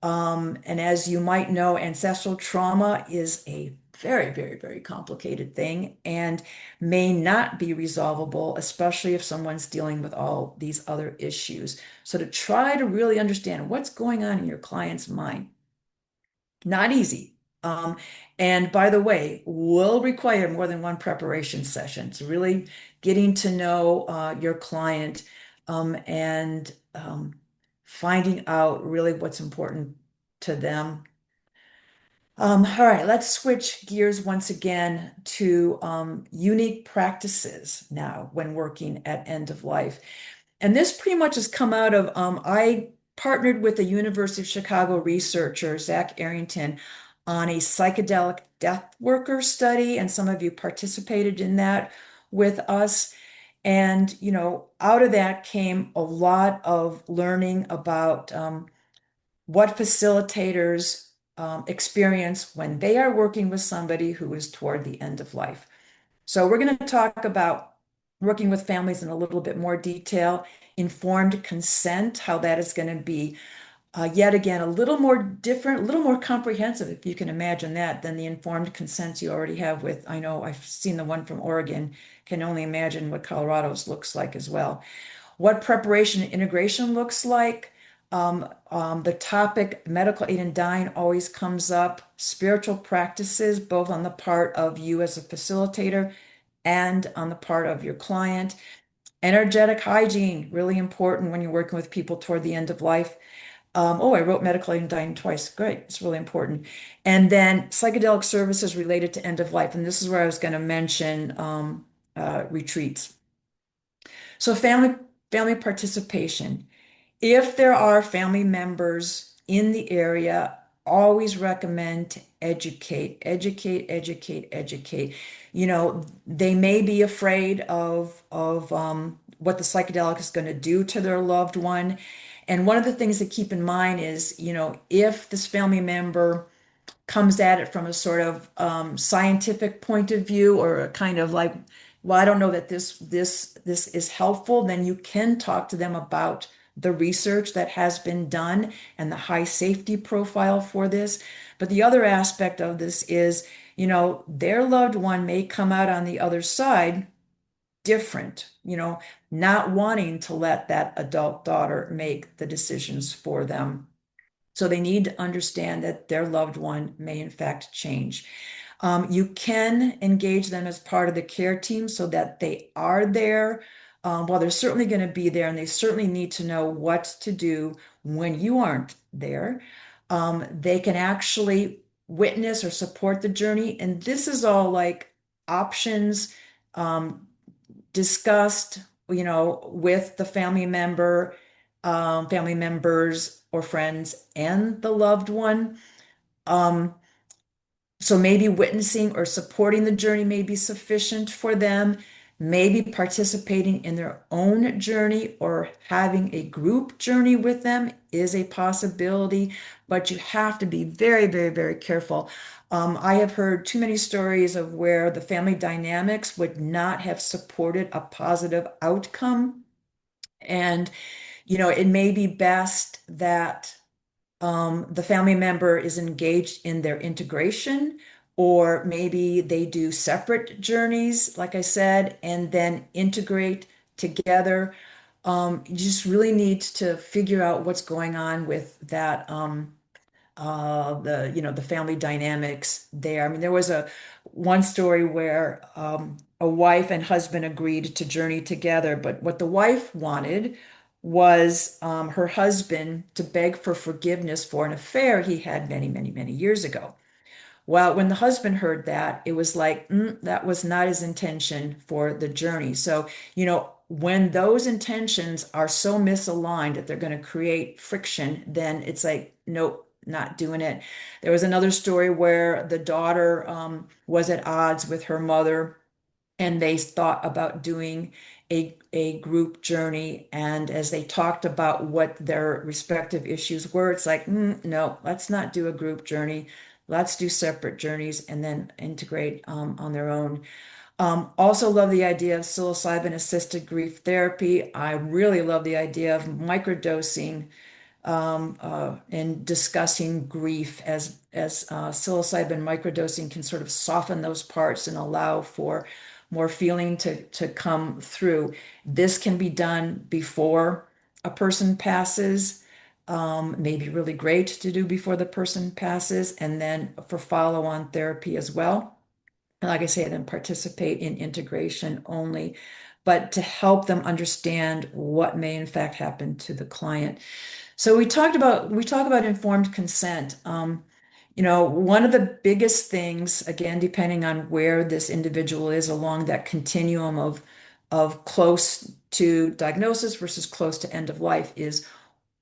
And as you might know, ancestral trauma is a very, very, very complicated thing and may not be resolvable, especially if someone's dealing with all these other issues. So to try to really understand what's going on in your client's mind, not easy. Um, and by the way, will require more than one preparation session. It's really getting to know your client and finding out really what's important to them. All right, let's switch gears once again to unique practices now when working at end of life. And this pretty much has come out of, I partnered with the University of Chicago researcher, Zach Arrington, on a psychedelic death worker study. And some of you participated in that with us. And, out of that came a lot of learning about what facilitators experience when they are working with somebody who is toward the end of life. So we're going to talk about working with families in a little bit more detail, informed consent, how that is going to be yet again a little more different, a little more comprehensive, if you can imagine that, than the informed consents you already have with, I know I've seen the one from Oregon, can only imagine what Colorado's looks like as well. What preparation and integration looks like. The topic medical aid in dying always comes up. Spiritual practices, both on the part of you as a facilitator and on the part of your client. Energetic hygiene, really important when you're working with people toward the end of life. Oh, I wrote medical aid in dying twice. Great, it's really important. And then psychedelic services related to end of life. And this is where I was going to mention retreats. So family participation. If there are family members in the area, always recommend to educate, educate, educate, educate. They may be afraid of what the psychedelic is going to do to their loved one. And one of the things to keep in mind is, if this family member comes at it from a sort of scientific point of view or a kind of like, well, I don't know that this is helpful, then you can talk to them about the research that has been done and the high safety profile for this. But the other aspect of this is, their loved one may come out on the other side different, not wanting to let that adult daughter make the decisions for them. So they need to understand that their loved one may in fact change. You can engage them as part of the care team so that they are there. Well, they're certainly going to be there, and they certainly need to know what to do when you aren't there. They can actually witness or support the journey. And this is all like options um, discussed, with the family members or friends and the loved one. Um, so maybe witnessing or supporting the journey may be sufficient for them. Maybe participating in their own journey or having a group journey with them is a possibility, but you have to be very, very, very careful. I have heard too many stories of where the family dynamics would not have supported a positive outcome. And, it may be best that the family member is engaged in their integration, or maybe they do separate journeys, like I said, and then integrate together. You just really need to figure out what's going on with that, the family dynamics there. I mean, there was a one story where a wife and husband agreed to journey together, but what the wife wanted was her husband to beg for forgiveness for an affair he had many, many, many years ago. Well, when the husband heard that, it was like, that was not his intention for the journey. So, when those intentions are so misaligned that they're going to create friction, then it's like, nope, not doing it. There was another story where the daughter was at odds with her mother, and they thought about doing a group journey. And as they talked about what their respective issues were, it's like, no, let's not do a group journey. Let's do separate journeys and then integrate on their own. Also love the idea of psilocybin assisted grief therapy. I really love the idea of microdosing in discussing grief as psilocybin microdosing can sort of soften those parts and allow for more feeling to come through. This can be done before a person passes. May be really great to do before the person passes, and then for follow-on therapy as well. And like I say, then participate in integration only, but to help them understand what may in fact happen to the client. So we talk about informed consent. One of the biggest things, again, depending on where this individual is along that continuum of close to diagnosis versus close to end of life, is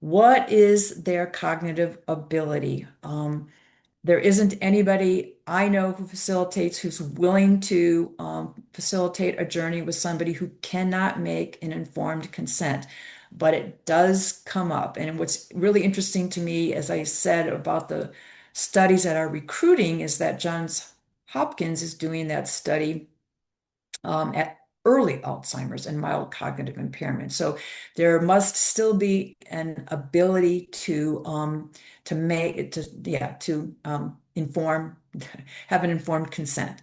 what is their cognitive ability? There isn't anybody I know who facilitates who's willing to facilitate a journey with somebody who cannot make an informed consent. But it does come up. And what's really interesting to me, as I said, about the studies that are recruiting, is that Johns Hopkins is doing that study at early Alzheimer's and mild cognitive impairment. So there must still be an ability to make it to inform, have an informed consent.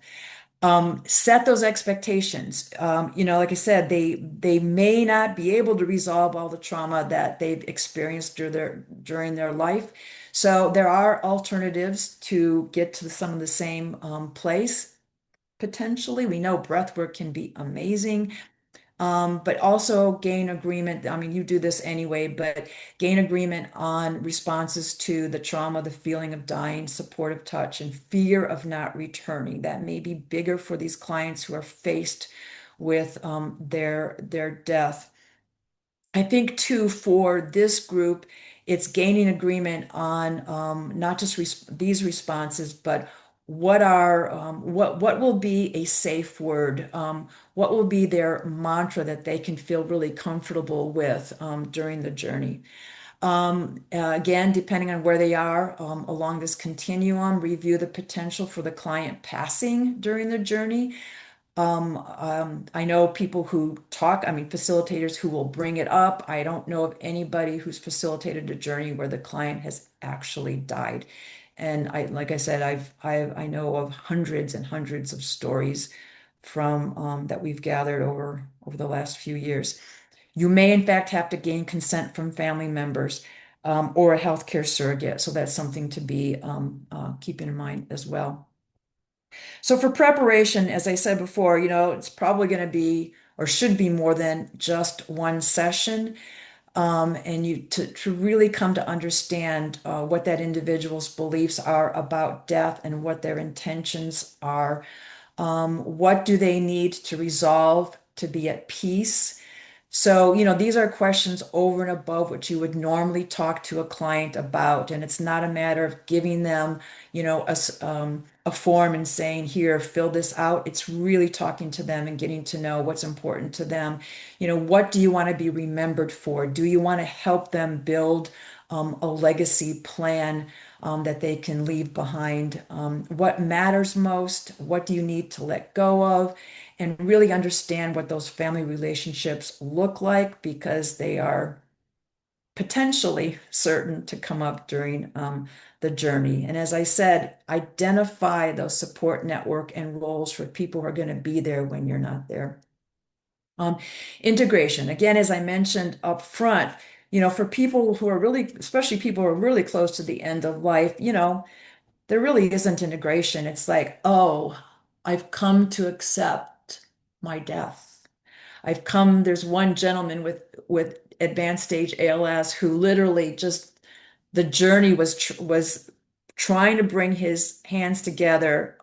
Set those expectations. Like I said, they may not be able to resolve all the trauma that they've experienced during their life. So there are alternatives to get to some of the same place. Potentially, we know breath work can be amazing, but also gain agreement. I mean, you do this anyway, but gain agreement on responses to the trauma, the feeling of dying, supportive touch, and fear of not returning. That may be bigger for these clients who are faced with their death. I think too, for this group, it's gaining agreement on not just these responses, but what will be a safe word? What will be their mantra that they can feel really comfortable with during the journey? Again, depending on where they are along this continuum, review the potential for the client passing during the journey. I know people who talk, I mean, facilitators who will bring it up. I don't know of anybody who's facilitated a journey where the client has actually died. And like I said, I know of hundreds and hundreds of stories from that we've gathered over the last few years. You may, in fact, have to gain consent from family members or a healthcare surrogate. So that's something to be keeping in mind as well. So for preparation, as I said before, it's probably going to be or should be more than just one session. And to really come to understand what that individual's beliefs are about death and what their intentions are. What do they need to resolve to be at peace? So, these are questions over and above what you would normally talk to a client about. And it's not a matter of giving them, a form and saying, here, fill this out. It's really talking to them and getting to know what's important to them. What do you want to be remembered for? Do you want to help them build a legacy plan that they can leave behind? What matters most? What do you need to let go of? And really understand what those family relationships look like, because they are potentially certain to come up during the journey. And as I said, identify those support network and roles for people who are going to be there when you're not there. Integration, again, as I mentioned up front, for people who are really, especially people who are really close to the end of life, there really isn't integration. It's like, oh, I've come to accept my death. There's one gentleman with advanced stage ALS who literally just the journey was trying to bring his hands together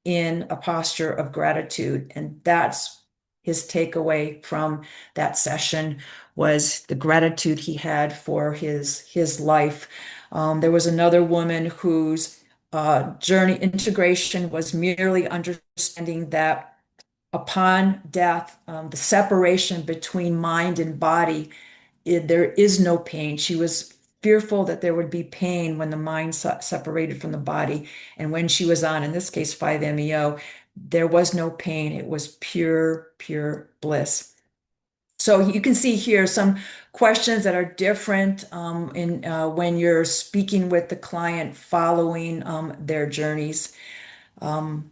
in a posture of gratitude. And that's his takeaway from that session, was the gratitude he had for his life. There was another woman whose journey integration was merely understanding that upon death, the separation between mind and body, there is no pain. She was fearful that there would be pain when the mind separated from the body. And when she was on, in this case, 5-MeO, there was no pain. It was pure, pure bliss. So you can see here some questions that are different in when you're speaking with the client following their journeys, um,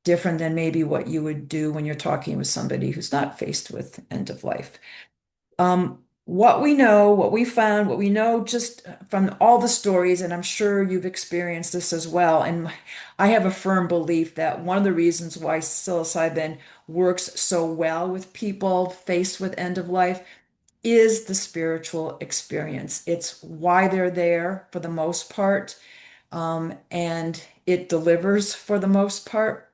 different than maybe what you would do when you're talking with somebody who's not faced with end of life. What we know, what we found, what we know just from all the stories, and I'm sure you've experienced this as well. And I have a firm belief that one of the reasons why psilocybin works so well with people faced with end of life is the spiritual experience. It's why they're there for the most part, and it delivers for the most part.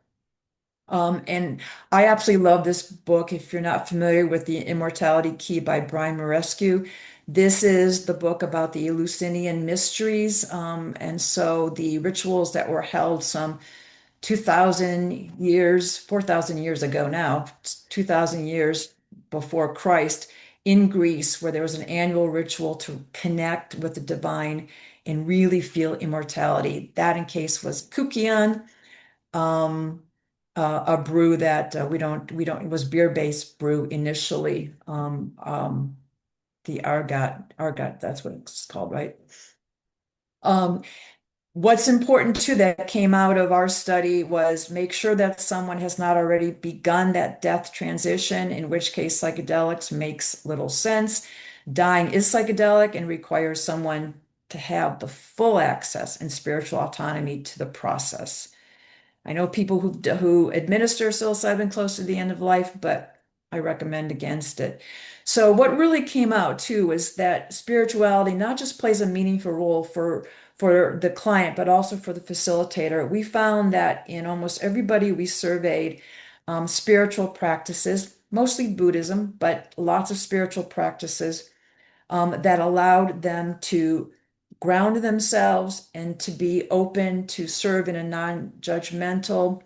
And I absolutely love this book. If you're not familiar with The Immortality Key by Brian Marescu, this is the book about the Eleusinian mysteries. And so the rituals that were held some 2,000 years, 4,000 years ago now, 2,000 years before Christ in Greece, where there was an annual ritual to connect with the divine and really feel immortality. That, in case, was Kukion, um, a brew that we don't, it was beer-based brew initially. The argot, that's what it's called, right? Um, What's important too that came out of our study was make sure that someone has not already begun that death transition, in which case psychedelics makes little sense. Dying is psychedelic and requires someone to have the full access and spiritual autonomy to the process. I know people who administer psilocybin close to the end of life, but I recommend against it. So what really came out too is that spirituality not just plays a meaningful role for the client, but also for the facilitator. We found that in almost everybody we surveyed, spiritual practices, mostly Buddhism, but lots of spiritual practices that allowed them to ground themselves and to be open to serve in a non-judgmental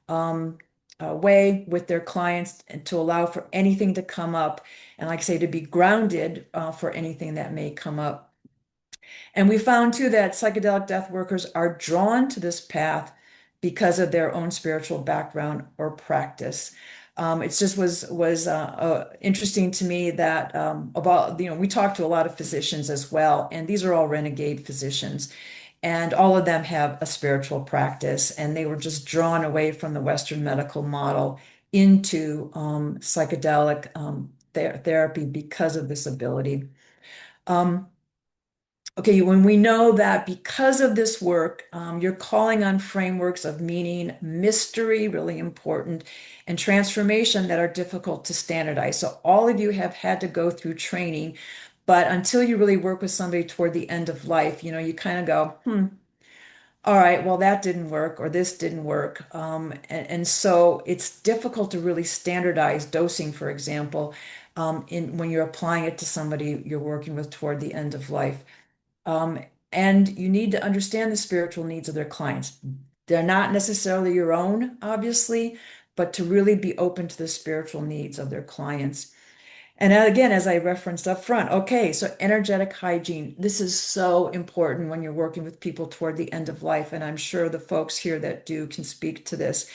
um, way with their clients and to allow for anything to come up. And like I say, to be grounded for anything that may come up. And we found too that psychedelic death workers are drawn to this path because of their own spiritual background or practice. It just was interesting to me that about we talked to a lot of physicians as well, and these are all renegade physicians, and all of them have a spiritual practice, and they were just drawn away from the Western medical model into psychedelic therapy because of this ability. Um, Okay, when we know that because of this work, you're calling on frameworks of meaning, mystery, really important, and transformation that are difficult to standardize. So all of you have had to go through training, but until you really work with somebody toward the end of life, you kind of go, all right, well, that didn't work, or this didn't work. And so it's difficult to really standardize dosing, for example, in when you're applying it to somebody you're working with toward the end of life. Um, and you need to understand the spiritual needs of their clients. They're not necessarily your own, obviously, but to really be open to the spiritual needs of their clients. And again, as I referenced up front, okay, so energetic hygiene. This is so important when you're working with people toward the end of life. And I'm sure the folks here that do can speak to this.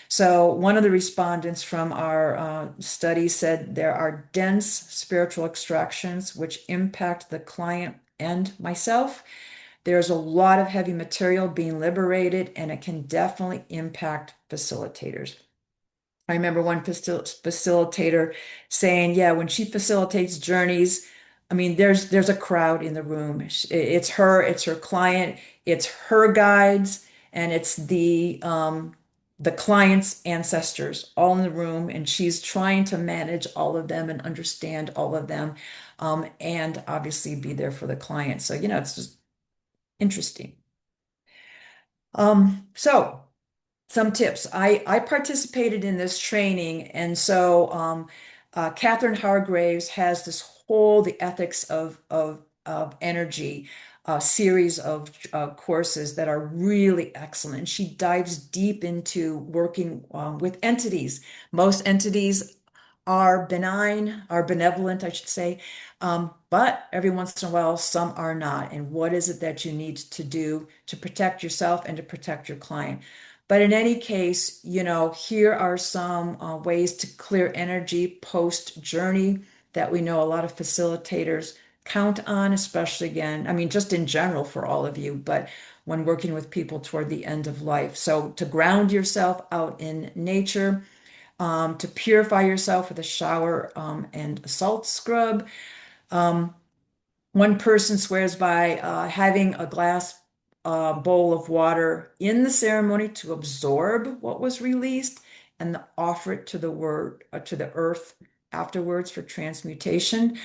So, one of the respondents from our study said there are dense spiritual extractions which impact the client and myself. There's a lot of heavy material being liberated, and it can definitely impact facilitators. I remember one facilitator saying, yeah, when she facilitates journeys, I mean, there's a crowd in the room. It's her client, it's her guides, and it's the client's ancestors all in the room, and she's trying to manage all of them and understand all of them, and obviously be there for the client. So, it's just interesting. So some tips. I participated in this training, and so Catherine Hargraves has this whole the ethics of energy series of courses that are really excellent. She dives deep into working with entities. Most entities are benign, are benevolent, I should say, but every once in a while, some are not. And what is it that you need to do to protect yourself and to protect your client? But in any case, here are some ways to clear energy post journey. that we know a lot of facilitators count on, especially again, I mean, just in general for all of you, but when working with people toward the end of life. So to ground yourself out in nature, to purify yourself with a shower and a salt scrub. Um, One person swears by having a glass bowl of water in the ceremony to absorb what was released and offer it to the word to the earth afterwards for transmutation.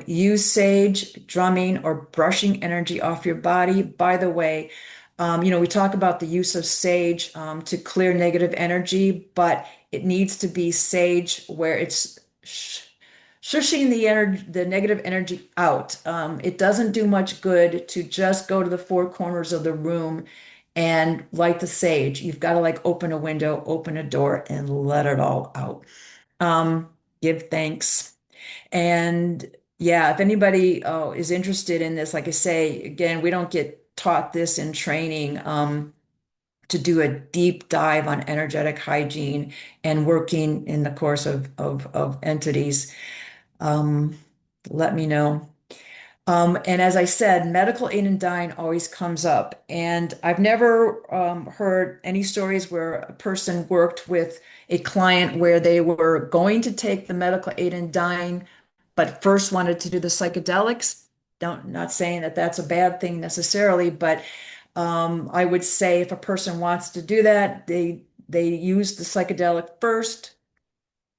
Use sage, drumming, or brushing energy off your body. By the way, we talk about the use of sage to clear negative energy, but it needs to be sage where it's shushing the negative energy out. It doesn't do much good to just go to the four corners of the room and light the sage. You've got to like open a window, open a door, and let it all out. Um, Give thanks. And yeah, if anybody is interested in this, like I say, again, we don't get taught this in training. To do a deep dive on energetic hygiene and working in the course of entities, um, let me know. And as I said, medical aid in dying always comes up. And I've never heard any stories where a person worked with a client where they were going to take the medical aid in dying, but first wanted to do the psychedelics. Not saying that that's a bad thing necessarily, but I would say if a person wants to do that, they use the psychedelic first,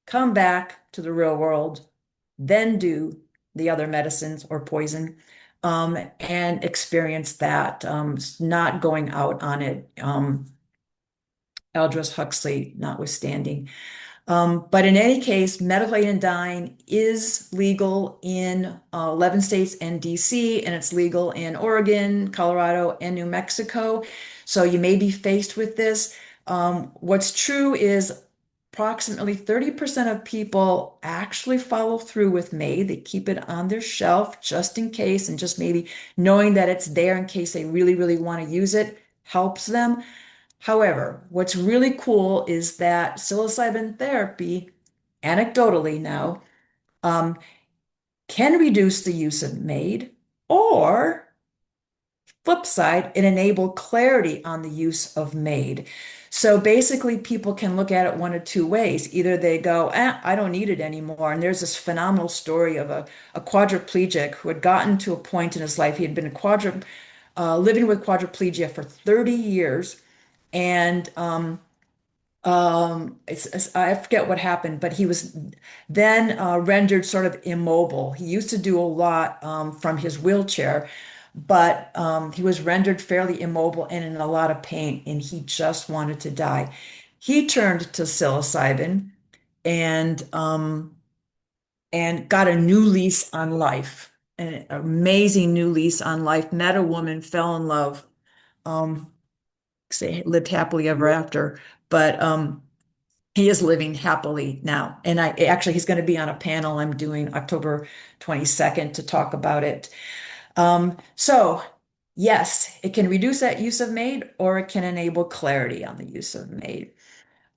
come back to the real world, then do the other medicines or poison, and experience that, not going out on it, Aldous Huxley notwithstanding. But in any case, medical aid in dying is legal in 11 states and DC, and it's legal in Oregon, Colorado, and New Mexico. So you may be faced with this. What's true is approximately 30% of people actually follow through with MAID. They keep it on their shelf just in case, and just maybe knowing that it's there in case they really, really want to use it helps them. However, what's really cool is that psilocybin therapy, anecdotally now, um, can reduce the use of MAID, or flip side, it enabled clarity on the use of MAID. So basically, people can look at it one of two ways. Either they go, I don't need it anymore. And there's this phenomenal story of a quadriplegic who had gotten to a point in his life, he had been living with quadriplegia for 30 years. And I forget what happened, but he was then rendered sort of immobile. He used to do a lot from his wheelchair, but he was rendered fairly immobile and in a lot of pain, and he just wanted to die. He turned to psilocybin and got a new lease on life, an amazing new lease on life. Met a woman, fell in love, um, say lived happily ever after, but he is living happily now. And he's going to be on a panel I'm doing October 22nd to talk about it. So yes, it can reduce that use of MAID, or it can enable clarity on the use of MAID.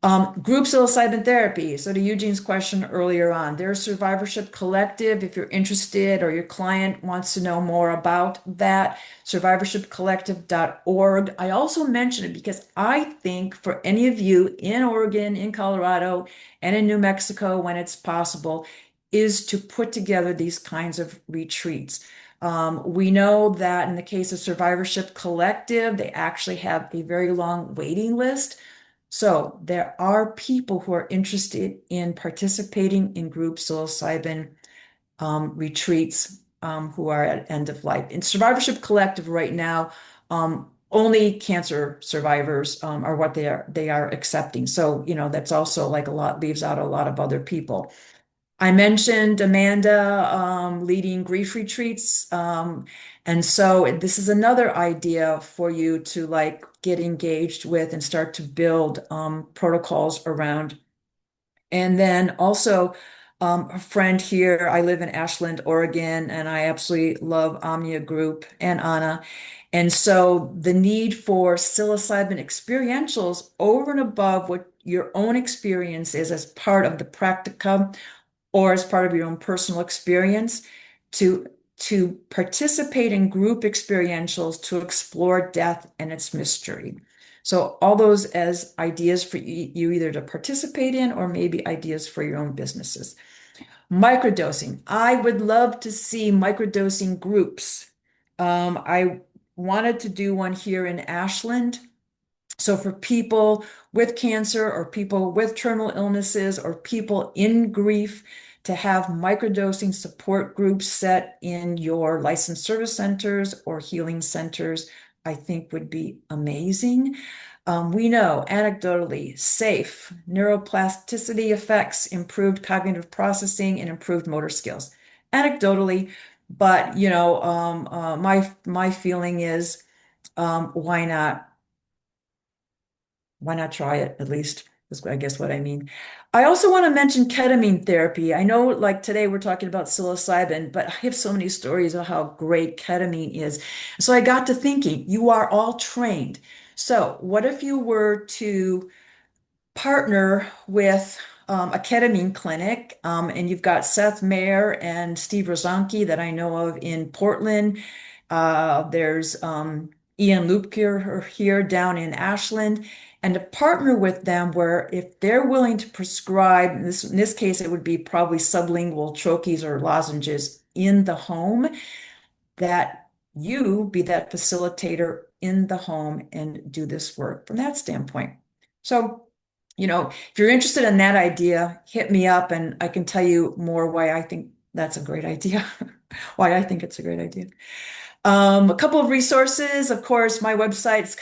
Group psilocybin therapy. So to Eugene's question earlier on, there's Survivorship Collective. If you're interested or your client wants to know more about that, survivorshipcollective.org. I also mention it because I think for any of you in Oregon, in Colorado, and in New Mexico, when it's possible, is to put together these kinds of retreats. We know that in the case of Survivorship Collective, they actually have a very long waiting list. So there are people who are interested in participating in group psilocybin retreats, who are at end of life. In Survivorship Collective right now, only cancer survivors are what they are accepting. So, that's also like a lot, leaves out a lot of other people. I mentioned Amanda leading grief retreats. And so this is another idea for you to like get engaged with and start to build protocols around. And then also a friend here, I live in Ashland, Oregon, and I absolutely love Omnia Group and Anna. And so the need for psilocybin experientials over and above what your own experience is as part of the practicum or as part of your own personal experience, to participate in group experientials to explore death and its mystery. So all those as ideas for you either to participate in or maybe ideas for your own businesses. Microdosing. I would love to see microdosing groups. I wanted to do one here in Ashland. So for people with cancer or people with terminal illnesses or people in grief, to have microdosing support groups set in your licensed service centers or healing centers, I think would be amazing. We know anecdotally safe neuroplasticity effects, improved cognitive processing, and improved motor skills. Anecdotally, but my feeling is why not? Why not try it at least? Is I guess what I mean. I also want to mention ketamine therapy. I know like today we're talking about psilocybin, but I have so many stories of how great ketamine is. So I got to thinking, you are all trained. So what if you were to partner with a ketamine clinic, and you've got Seth Mayer and Steve Rozanski that I know of in Portland. There's Ian Lupke here down in Ashland, and to partner with them where if they're willing to prescribe, in this case, it would be probably sublingual troches or lozenges in the home, that you be that facilitator in the home and do this work from that standpoint. So, if you're interested in that idea, hit me up and I can tell you more why I think that's a great idea, why I think it's a great idea. A couple of resources, of course, my website's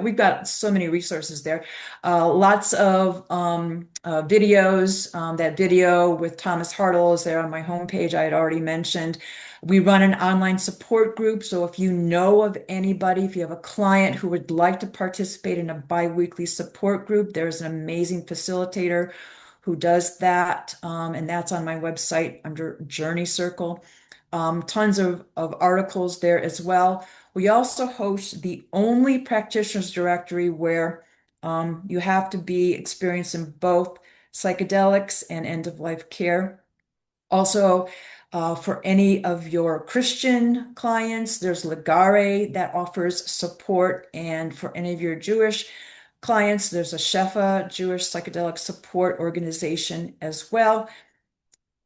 we've got so many resources there. Lots of videos. That video with Thomas Hartle is there on my homepage, I had already mentioned. We run an online support group. So if you know of anybody, if you have a client who would like to participate in a biweekly support group, there's an amazing facilitator who does that. And that's on my website under Journey Circle. Tons of articles there as well. We also host the only practitioners directory where you have to be experienced in both psychedelics and end-of-life care. Also, for any of your Christian clients, there's Ligare that offers support. And for any of your Jewish clients, there's a Shefa, Jewish Psychedelic Support Organization as well,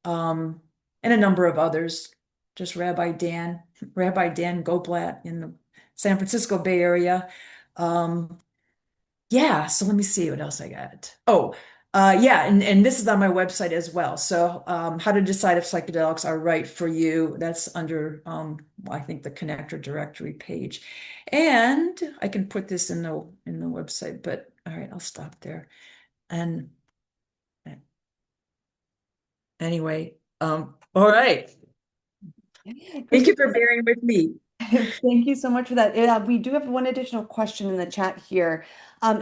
and a number of others. Just Rabbi Dan Goblat in the San Francisco Bay Area. Yeah, so let me see what else I got. Oh, yeah, and this is on my website as well. So, how to decide if psychedelics are right for you. That's under, I think the connector directory page. And I can put this in the website, but all right, I'll stop there. And anyway, all right. Thank you for bearing with me. Thank you so much for that. We do have one additional question in the chat here.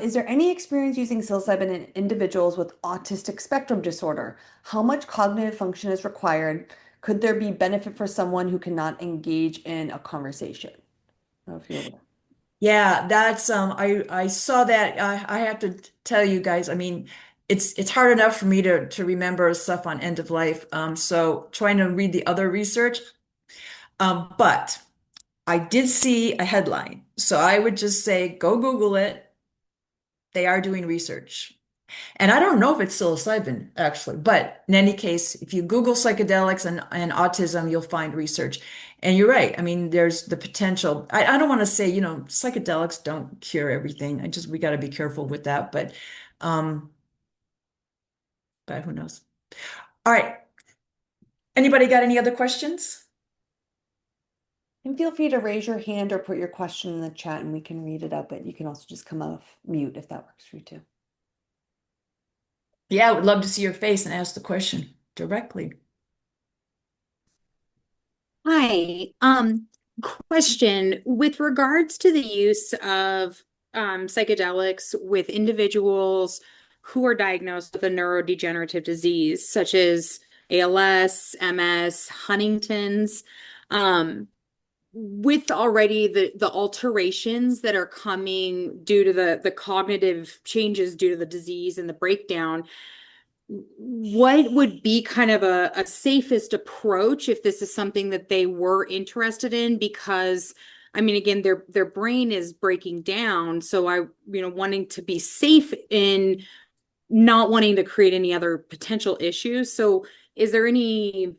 Is there any experience using psilocybin in individuals with autistic spectrum disorder? How much cognitive function is required? Could there be benefit for someone who cannot engage in a conversation? I don't know if you're aware. Yeah, that's I saw that. I have to tell you guys, I mean, it's hard enough for me to remember stuff on end of life. So trying to read the other research. But I did see a headline. So I would just say go Google it. They are doing research. And I don't know if it's psilocybin, actually, but in any case, if you Google psychedelics and autism, you'll find research. And you're right. I mean, there's the potential. I don't want to say, psychedelics don't cure everything. We got to be careful with that. Um, but who knows? All right. Anybody got any other questions? And feel free to raise your hand or put your question in the chat and we can read it up, but you can also just come off mute if that works for you too. Yeah, I would love to see your face and ask the question directly. Hi. Question with regards to the use of psychedelics with individuals who are diagnosed with a neurodegenerative disease such as ALS, MS, Huntington's, with already the alterations that are coming due to the cognitive changes due to the disease and the breakdown, what would be kind of a safest approach if this is something that they were interested in? Because I mean, again, their brain is breaking down. So wanting to be safe in not wanting to create any other potential issues. So is there any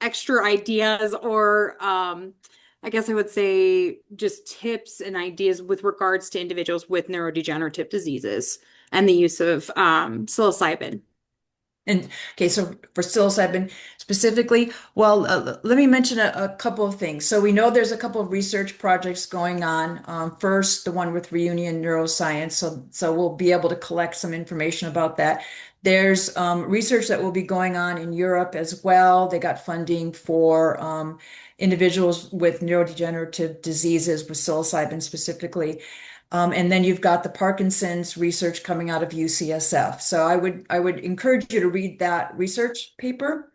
extra ideas or I guess I would say just tips and ideas with regards to individuals with neurodegenerative diseases and the use of psilocybin? And okay, so for psilocybin specifically, well, let me mention a couple of things. So we know there's a couple of research projects going on. First, the one with Reunion Neuroscience. So we'll be able to collect some information about that. There's research that will be going on in Europe as well. They got funding for individuals with neurodegenerative diseases with psilocybin specifically. And then you've got the Parkinson's research coming out of UCSF. So I would encourage you to read that research paper.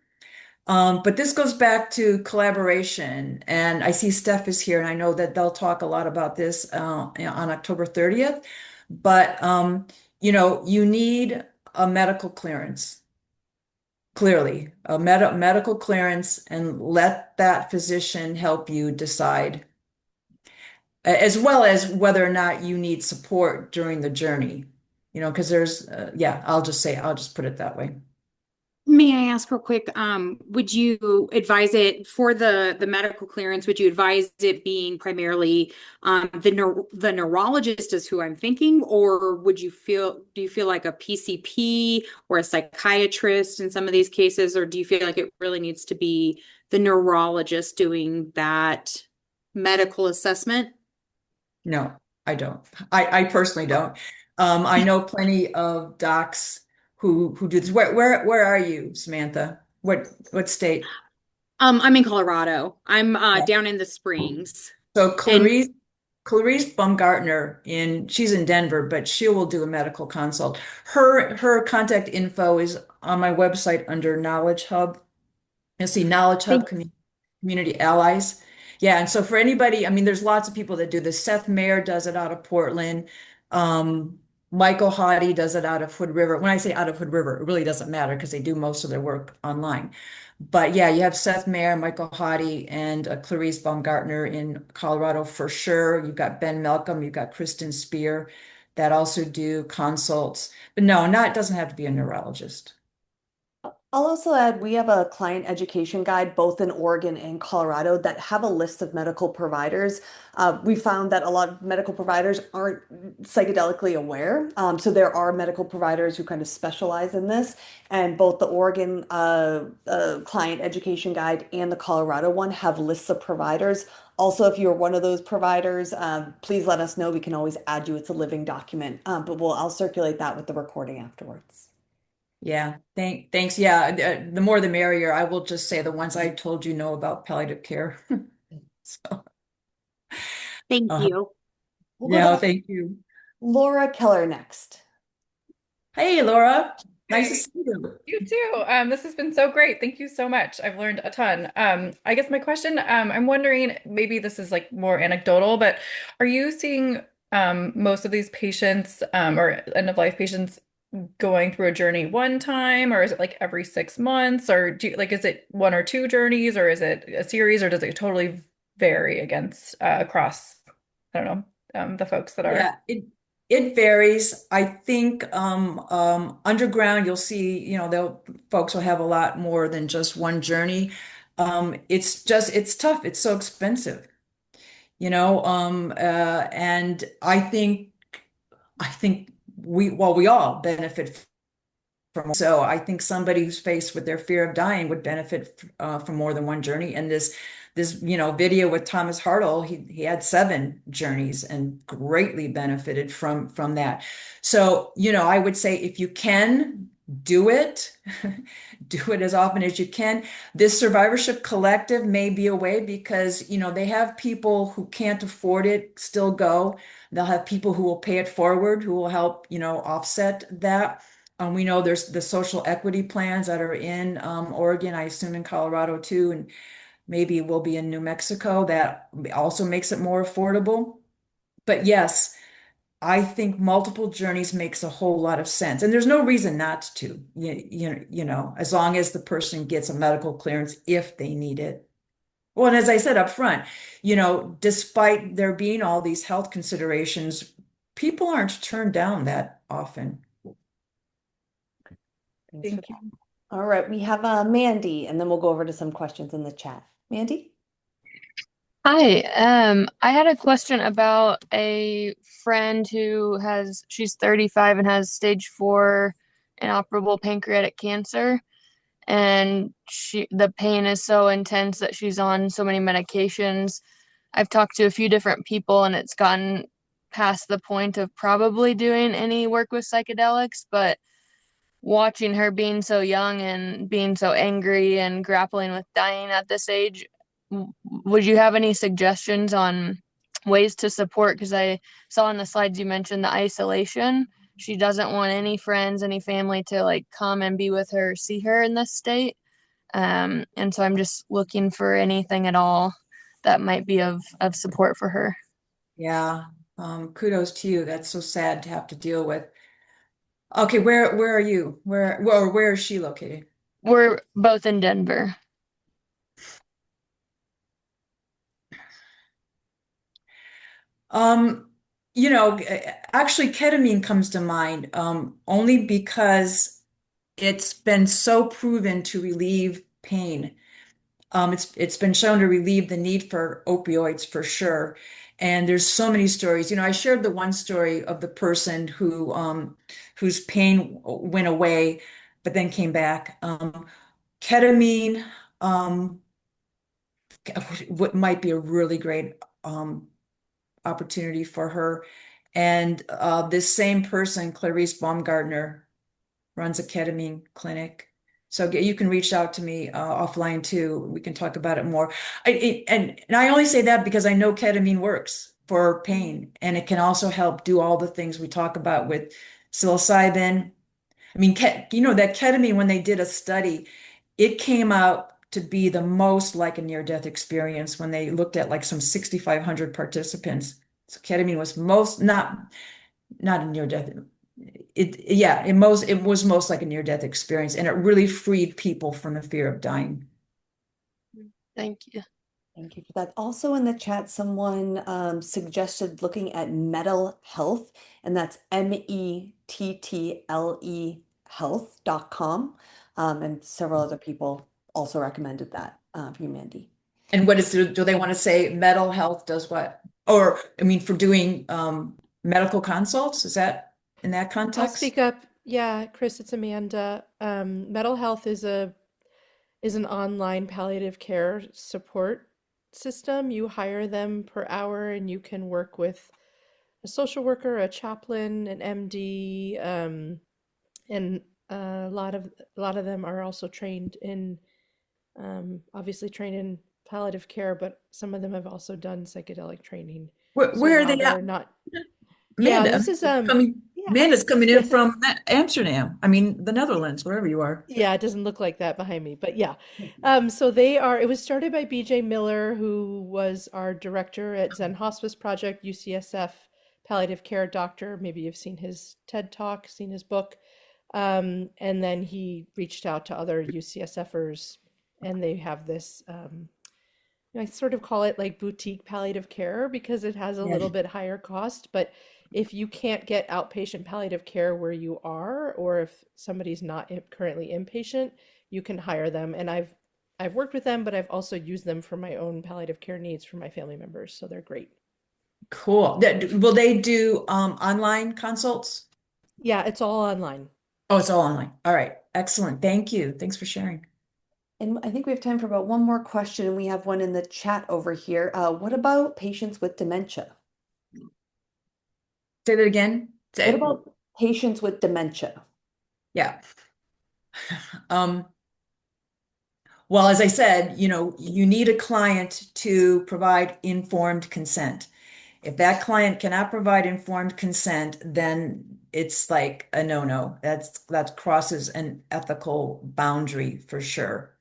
But this goes back to collaboration, and I see Steph is here, and I know that they'll talk a lot about this on October 30th. But you need a medical clearance, clearly, a medical clearance, and let that physician help you decide as well as whether or not you need support during the journey, because yeah, I'll just put it that way. May I ask real quick, would you advise it for the medical clearance, would you advise it being primarily the neurologist is who I'm thinking, or do you feel like a PCP or a psychiatrist in some of these cases, or do you feel like it really needs to be the neurologist doing that medical assessment? No, I don't. I personally don't. I know plenty of docs who do this. Where are you, Samantha? What state? I'm in Colorado. I'm Yeah. down in the Springs. So And Clarice Baumgartner she's in Denver, but she will do a medical consult. Her contact info is on my website under Knowledge Hub. You'll see Knowledge Hub thank Community Allies. Yeah, and so for anybody, I mean, there's lots of people that do this. Seth Mayer does it out of Portland. Um, Michael Hottie does it out of Hood River. When I say out of Hood River, it really doesn't matter because they do most of their work online. But yeah, you have Seth Mayer, Michael Hottie, and Clarice Baumgartner in Colorado for sure. You've got Ben Malcolm, you've got Kristen Spear that also do consults. But no, it doesn't have to be a neurologist. I'll also add we have a client education guide both in Oregon and Colorado that have a list of medical providers. We found that a lot of medical providers aren't psychedelically aware. So there are medical providers who kind of specialize in this. And both the Oregon client education guide and the Colorado one have lists of providers. Also, if you're one of those providers, please let us know. We can always add you. It's a living document, but I'll circulate that with the recording afterwards. Yeah, thanks. Yeah, the more the merrier. I will just say the ones I told you know about palliative care. So, thank uh, you. We'll go yeah, to thank you. Laura Keller next. Hey, Laura. Nice to Hey, see you. you too. This has been so great. Thank you so much. I've learned a ton. I guess my question, I'm wondering, maybe this is like more anecdotal, but are you seeing most of these patients or end of life patients going through a journey one time, or is it like every 6 months, or is it one or two journeys, or is it a series, or does it totally vary across, I don't know, the folks that are. Yeah, it varies. I think underground you'll see, they'll folks will have a lot more than just one journey. It's tough. It's so expensive, and I think we all benefit from. So I think somebody who's faced with their fear of dying would benefit from more than one journey. And this video with Thomas Hartle, he had 7 journeys and greatly benefited from that. So I would say if you can do it, do it as often as you can. This survivorship collective may be a way because they have people who can't afford it still go. They'll have people who will pay it forward, who will help offset that. We know there's the social equity plans that are in Oregon, I assume in Colorado too, and maybe will be in New Mexico. That also makes it more affordable. But yes, I think multiple journeys makes a whole lot of sense. And there's no reason not to, as long as the person gets a medical clearance if they need it. Well, and as I said up front, despite there being all these health considerations, people aren't turned down that often. Thanks for Thank that. you. All right, we have Mandy, and then we'll go over to some questions in the chat. Mandy? Hi, I had a question about a friend she's 35 and has stage 4 inoperable pancreatic cancer. And the pain is so intense that she's on so many medications. I've talked to a few different people and it's gotten past the point of probably doing any work with psychedelics, but watching her being so young and being so angry and grappling with dying at this age, would you have any suggestions on ways to support? Because I saw in the slides you mentioned the isolation. She doesn't want any friends, any family to like come and be with her, see her in this state. And so I'm just looking for anything at all that might be of support for her. Yeah. Kudos to you. That's so sad to have to deal with. Okay, where are you? Where is she located? We're both in Denver. Um, actually ketamine comes to mind, only because it's been so proven to relieve pain. It's been shown to relieve the need for opioids for sure. And there's so many stories. I shared the one story of the person whose pain went away, but then came back. Ketamine, um, what might be a really great opportunity for her. And this same person, Clarice Baumgartner, runs a ketamine clinic. So you can reach out to me offline too. We can talk about it more. And I only say that because I know ketamine works for pain, and it can also help do all the things we talk about with psilocybin. I mean, that ketamine, when they did a study, it came out to be the most like a near-death experience when they looked at like some 6,500 participants. So ketamine was most not a near-death. It was most like a near-death experience, and it really freed people from the fear of dying. Thank you. Thank you for that. Also in the chat, someone suggested looking at mental health, and that's METTLE health.com. And several other people also recommended that for you, Mandy. And do they want to say mental health does what? Or, I mean, for doing medical consults, is that in that I'll context? speak up. Yeah, Chris, it's Amanda. Mental health is an online palliative care support system. You hire them per hour, and you can work with a social worker, a chaplain, an MD, and a lot of them are also trained in obviously trained in palliative care, but some of them have also done psychedelic training. So Where are while they at? they're not, yeah, Amanda, this is yeah. Amanda's coming in from Amsterdam. I mean, the Netherlands, wherever you are. Yeah, it doesn't look like that behind me, but yeah. So it was started by BJ Miller, who was our director at Zen Hospice Project, UCSF palliative care doctor. Maybe you've seen his TED Talk, seen his book. And then he reached out to other UCSFers, and they have this, I sort of call it like boutique palliative care because it has a Yeah. little bit higher cost. But if you can't get outpatient palliative care where you are, or if somebody's not currently inpatient, you can hire them. And I've worked with them, but I've also used them for my own palliative care needs for my family members. So they're great. Cool. Will they do online consults? Yeah, it's all online. Oh, it's all online. All right. Excellent. Thank you. Thanks for sharing. And I think we have time for about one more question, and we have one in the chat over here. What about patients with dementia? Say that again. What about patients with dementia? Yeah. Well, as I said, you need a client to provide informed consent. If that client cannot provide informed consent, then it's like a no-no. That crosses an ethical boundary for sure.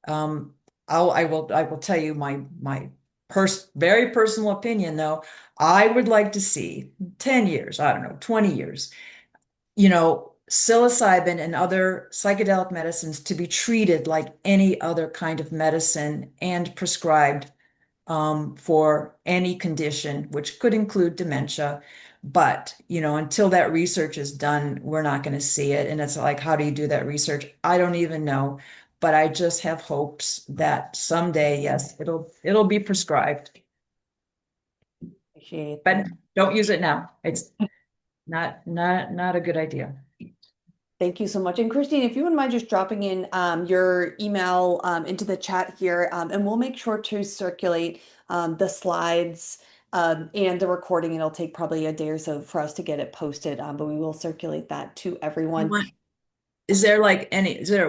I will tell you my very personal opinion though. I would like to see 10 years, I don't know, 20 years, psilocybin and other psychedelic medicines to be treated like any other kind of medicine and prescribed for any condition, which could include dementia. But, until that research is done, we're not going to see it. And it's like, how do you do that research? I don't even know. But I just have hopes that someday, yes, it'll be prescribed. Appreciate But that. don't use it now. It's not a good idea. Thank you so much. And Christine, if you wouldn't mind just dropping in your email into the chat here, and we'll make sure to circulate the slides and the recording. It'll take probably a day or so for us to get it posted, but we will circulate that to everyone. Is there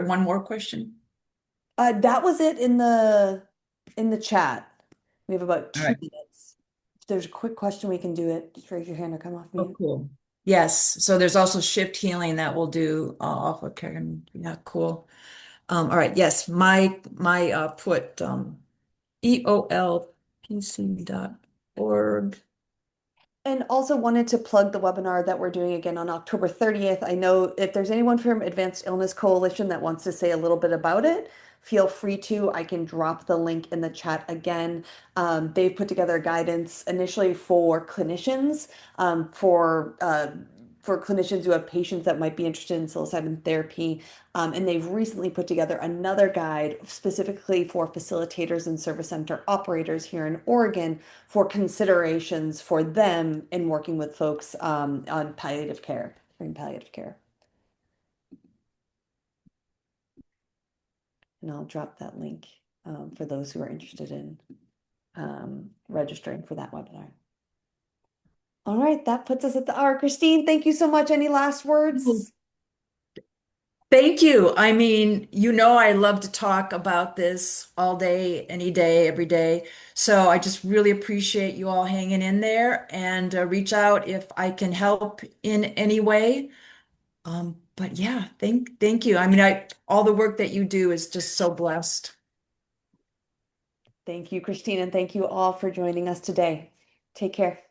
one more question? That was it in the chat. We have about 2 minutes. If there's a quick question, we can do it. Just raise your hand or come off mute. Oh, cool. Yes. So there's also shift healing that we'll do off of Karen. Yeah, cool. All right. Yes. My put eolpc.org. And also wanted to plug the webinar that we're doing again on October 30th. I know if there's anyone from Advanced Illness Coalition that wants to say a little bit about it, feel free to. I can drop the link in the chat again. They've put together guidance initially for clinicians, for clinicians who have patients that might be interested in psilocybin therapy. And they've recently put together another guide specifically for facilitators and service center operators here in Oregon for considerations for them in working with folks on palliative care, in palliative care. And I'll drop that link for those who are interested in registering for that webinar. All right, that puts us at the hour. Christine, thank you so much. Any last words? Thank you. I mean, I love to talk about this all day, any day, every day. So I just really appreciate you all hanging in there and reach out if I can help in any way. But yeah, thank you. I mean, all the work that you do is just so blessed. Thank you, Christine, and thank you all for joining us today. Take care.